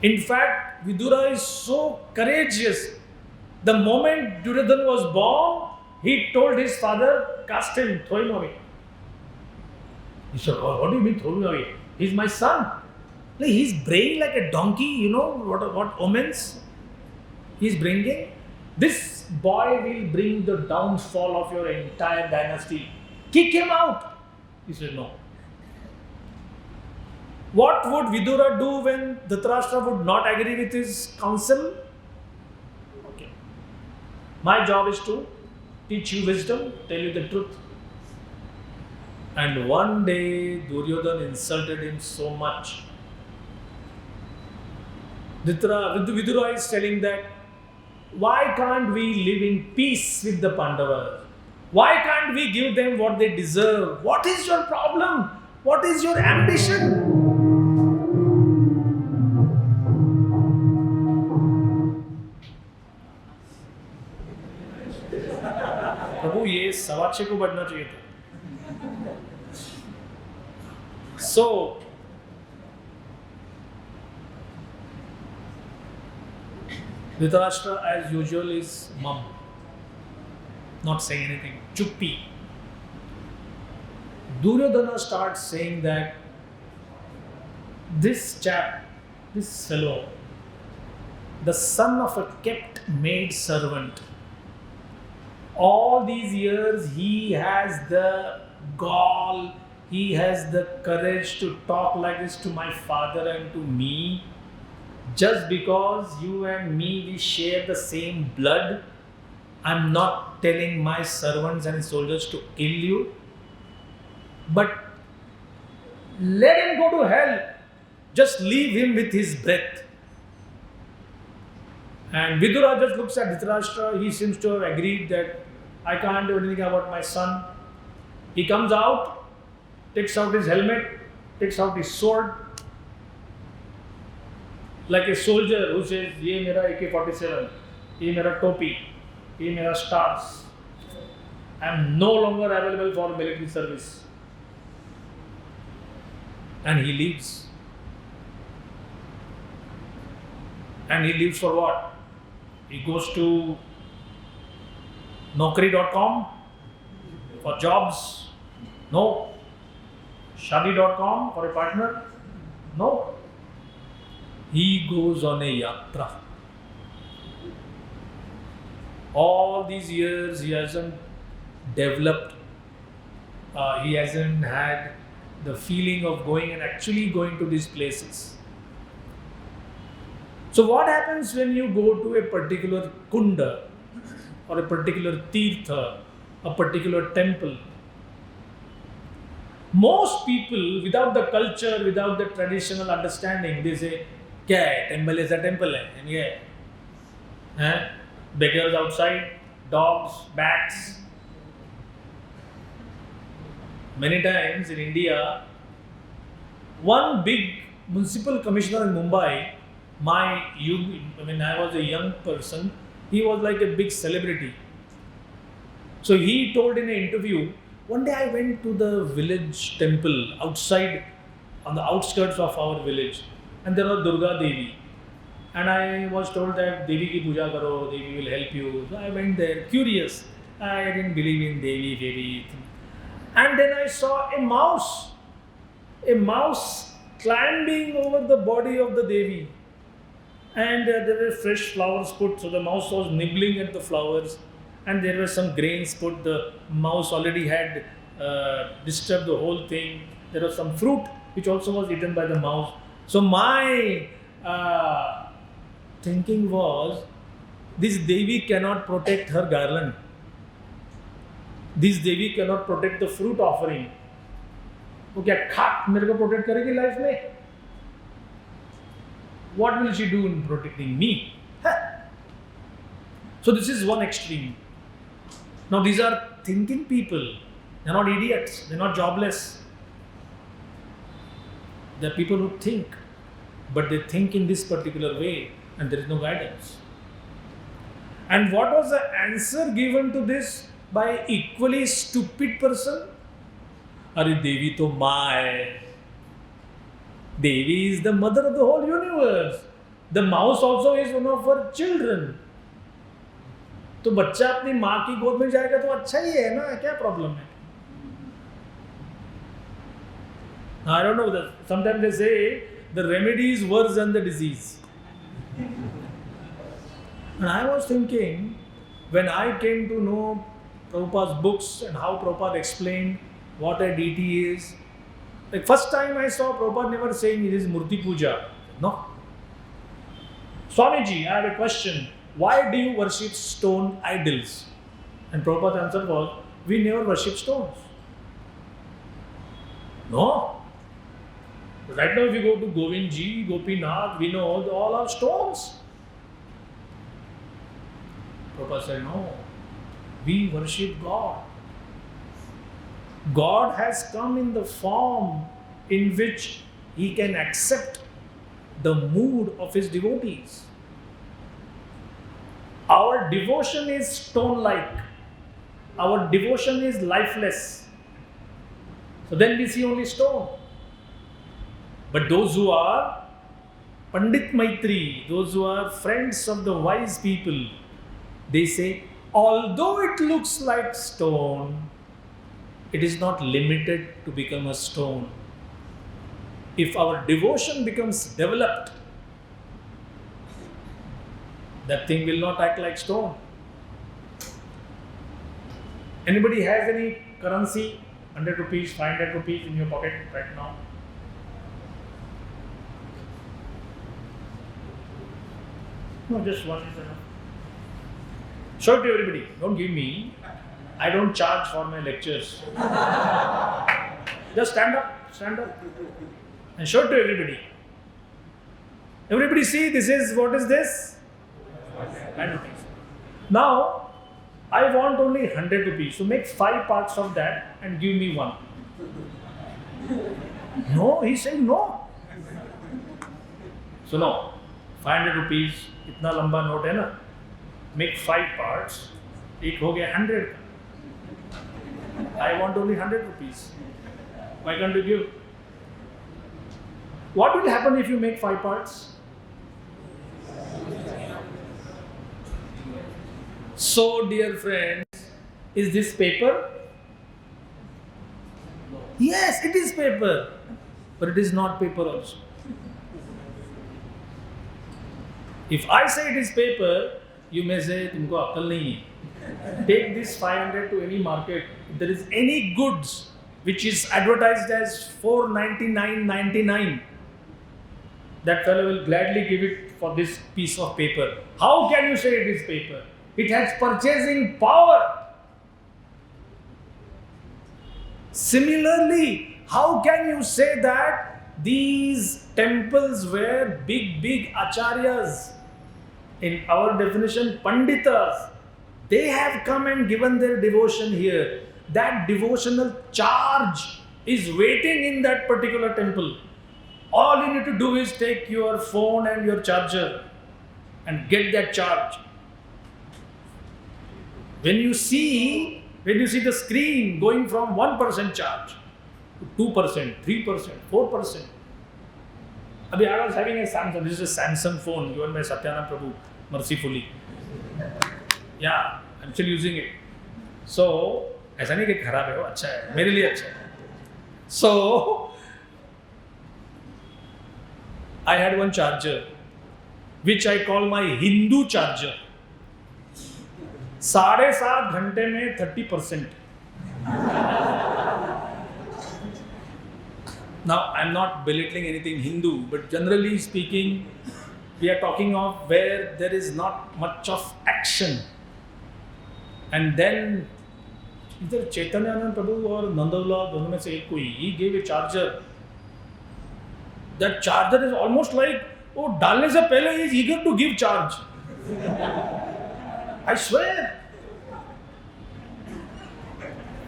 In fact, Vidura is so courageous. The moment Duryodhana was born, he told his father, cast him, throw him away. He said, oh, what do you mean throw him away? He's my son. Like, he's braying like a donkey, you know what omens he's bringing? This boy will bring the downfall of your entire dynasty. Kick him out. He said, no. What would Vidura do when Dhritarashtra would not agree with his counsel? Okay. My job is to teach you wisdom, tell you the truth. And one day Duryodhana insulted him so much. Vidura is telling that, why can't we live in peace with the Pandavas? Why can't we give them what they deserve? What is your problem? What is your ambition? प्रभु ये 6:15 को बढ़ना चाहिए था. So, Dhritarashtra as usual is mum, not saying anything, chuppi. Duryodhana starts saying that this chap, this fellow, the son of a kept maid servant, all these years he has the gall, he has the courage to talk like this to my father and to me. Just because you and me, we share the same blood, I'm not telling my servants and soldiers to kill you, but let him go to hell. Just leave him with his breath. And Vidura just looks at Dhritarashtra. He seems to have agreed that I can't do anything about my son. He comes out, takes out his helmet, takes out his sword, like a soldier who says, "Ye mera AK-47, ye mera topi, ye mera stars. I am no longer available for military service." And he leaves. And he leaves for what? He goes to Naukri.com for jobs. No. Shadi.com for a partner. No. He goes on a yatra. All these years he hasn't developed, he hasn't had the feeling of going and actually going to these places. So what happens when you go to a particular kunda or a particular tirtha, a particular temple? Most people, without the culture, without the traditional understanding, they say, "Kya hai? Temple is a temple hai." And yeah, beggars outside, dogs, bats. Many times in India, one big municipal commissioner in Mumbai, when I was a young person, he was like a big celebrity. So he told in an interview, one day I went to the village temple outside, on the outskirts of our village, and there was Durga Devi. And I was told that Devi ki puja karo, Devi will help you. So I went there, curious. I didn't believe in Devi. And then I saw a mouse climbing over the body of the Devi. And there were fresh flowers put, so the mouse was nibbling at the flowers. And there were some grains put, the mouse already had disturbed the whole thing. There was some fruit which also was eaten by the mouse. So my thinking was, this Devi cannot protect her garland. This Devi cannot protect the fruit offering. वो क्या खाक मेरे को protect करेगी life में? What will she do in protecting me? So this is one extreme. Now these are thinking people. They're not idiots. They're not jobless. They're people who think, but they think in this particular way, and there is no guidance. And what was the answer given to this by equally stupid person? अरे देवी तो माँ है. Devi is the mother of the whole universe. The mouse also is one of her children. तो बच्चा अपनी माँ की गोद में जाएगा तो अच्छा ही है ना, क्या प्रॉब्लम है? I don't know. Sometimes they say the remedy is worse than the disease. And I was thinking, when I came to know Prabhupada's books and how Prabhupada explained what a deity is, like first time I saw Prabhupada never saying it is Murti Puja. No. Swamiji, I have a question. Why do you worship stone idols? And Prabhupada's answer was, we never worship stones. No. Right now if you go to Govindji, Gopinath, we know all are stones. Prabhupada said, no. We worship God. God has come in the form in which He can accept the mood of His devotees. Our devotion is stone-like. Our devotion is lifeless. So then we see only stone. But those who are Pandit Maitri, those who are friends of the wise people, they say, although it looks like stone, it is not limited to become a stone. If our devotion becomes developed, that thing will not act like stone. Anybody has any currency, 100 rupees, 500 rupees in your pocket right now? No, just one is enough. Show it to everybody. Don't give me. I don't charge for my lectures. Just stand up, and show it to everybody. Everybody see, this is, what is this? 100 rupees. Now, I want only 100 rupees. So make 5 parts of that and give me one. No, he's saying no. So no, 500 rupees, इतना लंबा note है ना, make 5 parts, एक हो गया 100. I want only 100 rupees. Why can't you give? What will happen if you make 5 parts? So, dear friends, is this paper? Yes, it is paper, but it is not paper also. If I say it is paper, you may say, तुमको अक्ल नहीं है. Take this 500 to any market. If there is any goods which is advertised as 499.99, that fellow will gladly give it for this piece of paper. How can you say it is paper? It has purchasing power. Similarly, how can you say that these temples were big acharyas? In our definition, panditas. They have come and given their devotion here. That devotional charge is waiting in that particular temple. All you need to do is take your phone and your charger and get that charge. When you see the screen going from 1% charge to 2%, 3%, 4%. Abhi I was having a Samsung. This is a Samsung phone given by Satyanand Prabhu mercifully. Yeah, I'm still using it. So, ऐसा नहीं कि खराब है वो, अच्छा है, मेरे लिए अच्छा है. So, I had one charger, which I call my Hindu charger. 7.5 घंटे में 30%. Now, I'm not belittling anything Hindu, but generally speaking, we are talking of where there is not much of action. And then, either Chaitanyanand Prabhu or Nandalal, दोनों में से एक कोई, he gave a charger. That charger is almost like, वो डालने से पहले he is eager to give charge. I swear.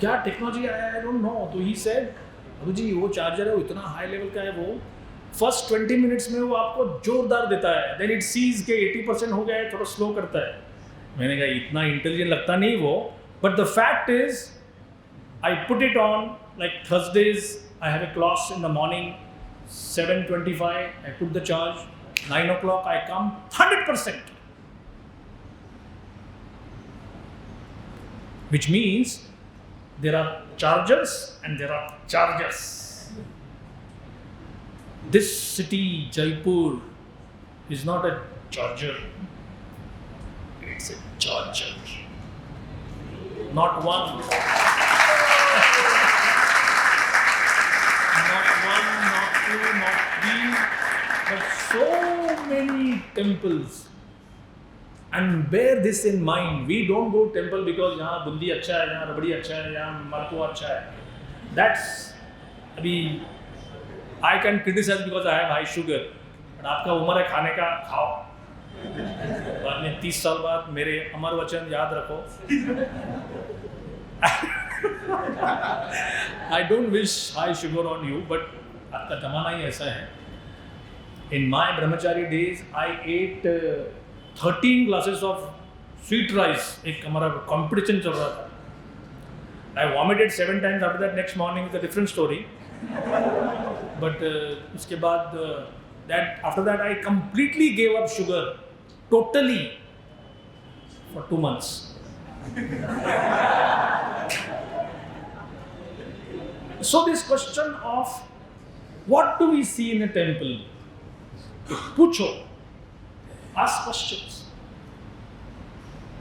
क्या टेक्नोलॉजी आया है, I don't know. तो he said, अबू जी वो चार्जर है, वो इतना हाई लेवल का है, वो फर्स्ट 20 मिनट्स में वो आपको जोरदार देता है. देन इट सीज के 80% हो गया है, थोड़ा स्लो करता है. मैंने कहा इतना इंटेलिजेंट लगता नहीं वो, but the fact is I put it on like Thursdays, I have a class in the morning, 7:25, I put the charge, 9 o'clock I come, 100%. Which means there are chargers and there are chargers. This city, Jaipur, is not a charger. It's a charger. Not one. Not one, not two, not three, but so many temples. And bear this in mind. We don't go temple because यहाँ बुंदी अच्छा है, यहाँ रबड़ी अच्छा है, यहाँ मालपुआ अच्छा है. That's, अभी I can criticize because I have high sugar. But आपका उम्र है खाने का, खाओ. बाद में 30 साल बाद मेरे अमर वचन याद रखो. I don't wish high sugar on you, but आपका जमाना ही ऐसा है. In my brahmachari days, I ate 13 glasses of sweet rice. एक हमारा competition चल रहा था. I vomited 7 times after that. Next morning is a different story. But उसके बाद after that I completely gave up sugar, totally, for 2 months. So this question of what do we see in a temple? Pucho. Ask questions.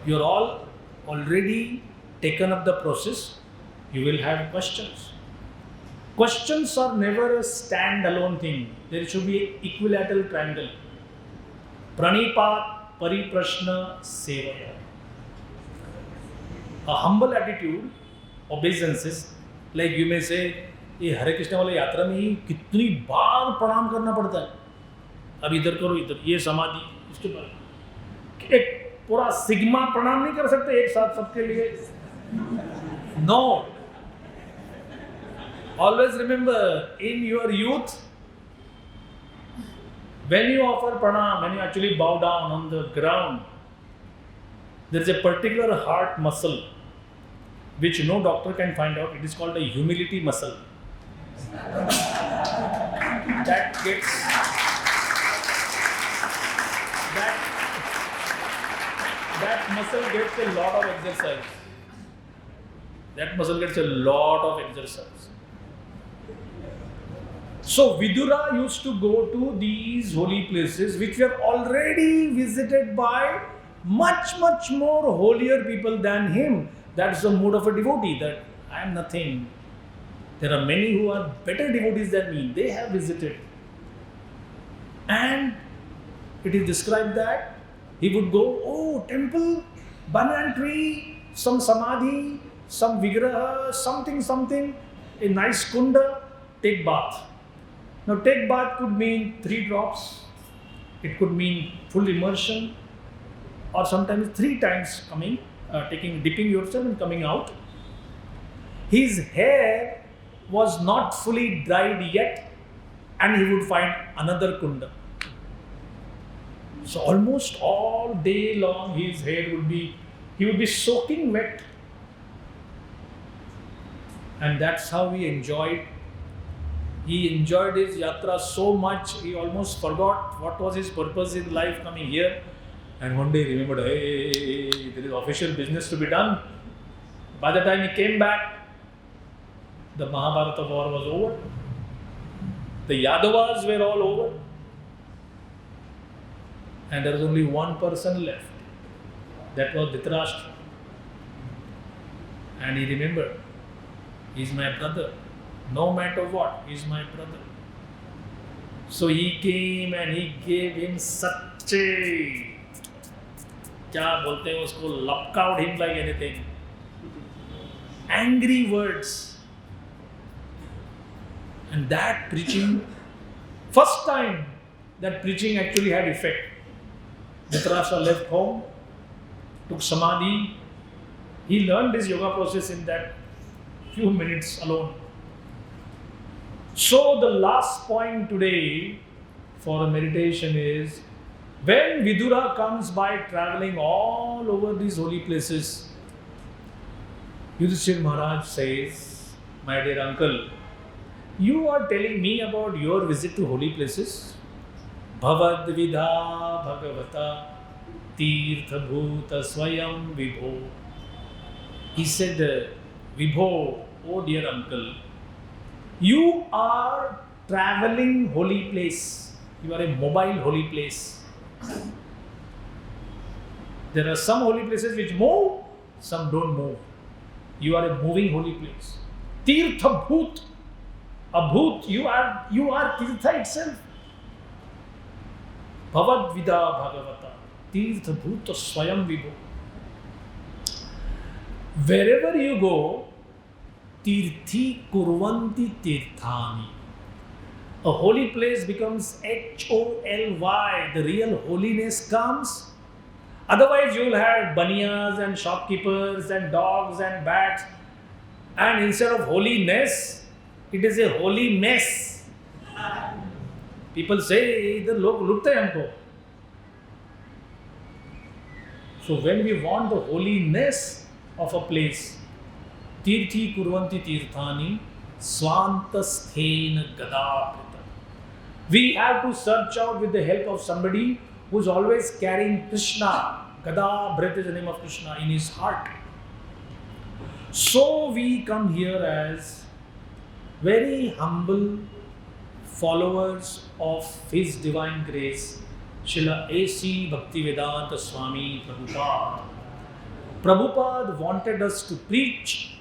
You're all already taken up the process. You will have questions. Questions are never a stand-alone thing. There should be an equilateral triangle. Pranipat, Pariprashna, Sevaya. A humble attitude, obeisances, like you may say, ये हरे कृष्ण वाले यात्रा में ही कितनी बार प्रणाम करना पड़ता है. अब इधर करो, इधर ये समाधि, इसके बाद एक पूरा सिग्मा प्रणाम नहीं कर सकते एक साथ सबके लिए. No. Always remember, in your youth, when you offer pranam, when you actually bow down on the ground, there is a particular heart muscle which no doctor can find out. It is called a humility muscle. That muscle gets a lot of exercise. That muscle gets a lot of exercise. So Vidura used to go to these holy places which were already visited by much more holier people than him. That's the mood of a devotee, that I am nothing. There are many who are better devotees than me. They have visited. And it is described that he would go, oh, temple, banyan tree, some samadhi, some vigraha, something, a nice kunda, take bath. Now take bath could mean 3 drops, it could mean full immersion, or sometimes 3 times coming, dipping yourself and coming out. His hair was not fully dried yet, and he would find another kunda. So almost all day long his hair he would be soaking wet. And that's how he enjoyed. He enjoyed his yatra so much, he almost forgot what was his purpose in life coming here. And one day he remembered, hey, there is official business to be done. By the time he came back, the Mahabharata war was over. The Yadavas were all over. And there was only one person left. That was Dhritarashtra. And he remembered, he is my brother. No matter what, he is my brother. So he came and he gave him such a, क्या बोलते हैं उसको, lopcowed him like anything. Angry words. And that preaching, first time that preaching actually had effect. Dhritarashtra left home, took samadhi. He learned his yoga process in that few minutes alone. So the last point today for a meditation is, when Vidura comes by traveling all over these holy places, Yudhishthira Maharaj says, My dear uncle, you are telling me about your visit to holy places? Bhavad Vidha Bhagavata Tirtha Bhuta Swayam Vibho. He said, Vibho, oh dear uncle, you are traveling holy place. You are a mobile holy place. There are some holy places which move, some don't move. You are a moving holy place. Tirtha Bhut. A Bhut, you are Tirtha itself. Bhavad Vida Bhagavata. Tirtha Bhuta Swayam Vibho. Wherever you go, Tirthi Kurvanti Tirthani. A holy place becomes HOLY. The real holiness comes. Otherwise, you will have baniyas and shopkeepers and dogs and bats. And instead of holiness, it is a holy mess. People say, "Idhar log lutta hai humko." So when we want the holiness of a place, Tirthi Kurvanti Tirthani Swantasthena Gadaprita. We have to search out with the help of somebody who is always carrying Krishna. Gadabrita is the name of Krishna in his heart. So we come here as very humble followers of His Divine Grace, Srila A.C. Bhaktivedanta Swami Prabhupada. Prabhupada wanted us to preach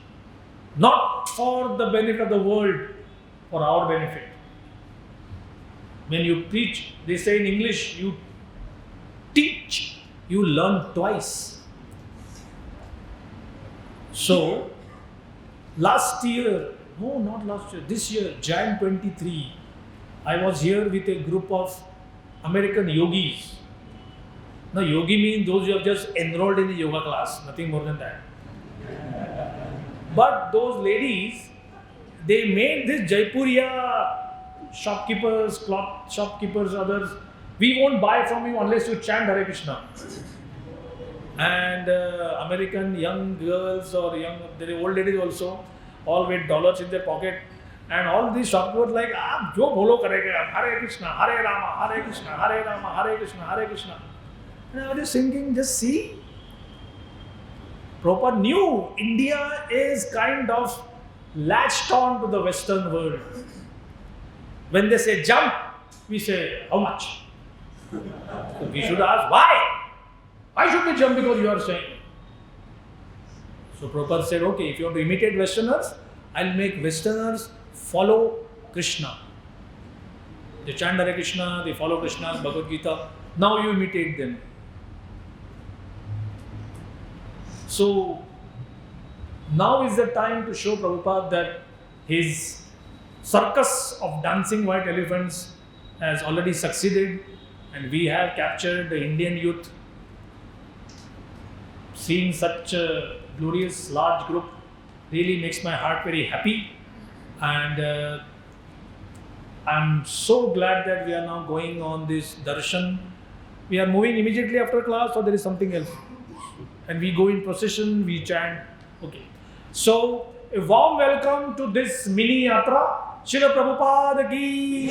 not for the benefit of the world, for our benefit. When you preach, they say in English, you teach, you learn twice. So, this year, Jan 23, I was here with a group of American yogis. Now, yogi means those who have just enrolled in a yoga class, nothing more than that. But those ladies, they made this Jaipuriya shopkeepers, cloth shopkeepers, others, we won't buy from you unless you chant Hare Krishna. And American young girls or there are old ladies also, all with dollars in their pocket. And all these shopkeepers like, "Aap jo bolo karega, Hare Krishna, Hare Rama, Hare Krishna, Hare Rama, Hare Krishna, Hare Krishna." And I was just thinking, just see. Prabhupada knew India is kind of latched on to the Western world. When they say jump, we say, how much? So we should ask, why? Why should we jump because you are saying? So Prabhupada said, okay, if you want to imitate Westerners, I'll make Westerners follow Krishna. They chant Hare Krishna, they follow Krishna's Bhagavad Gita. Now you imitate them. So now is the time to show Prabhupada that his circus of dancing white elephants has already succeeded, and we have captured the Indian youth. Seeing such a glorious large group really makes my heart very happy, and I'm so glad that we are now going on this darshan. We are moving immediately after class, or there is something else? And we go in procession, we chant. Okay. So, a warm welcome to this mini yatra. Srila Prabhupada ki.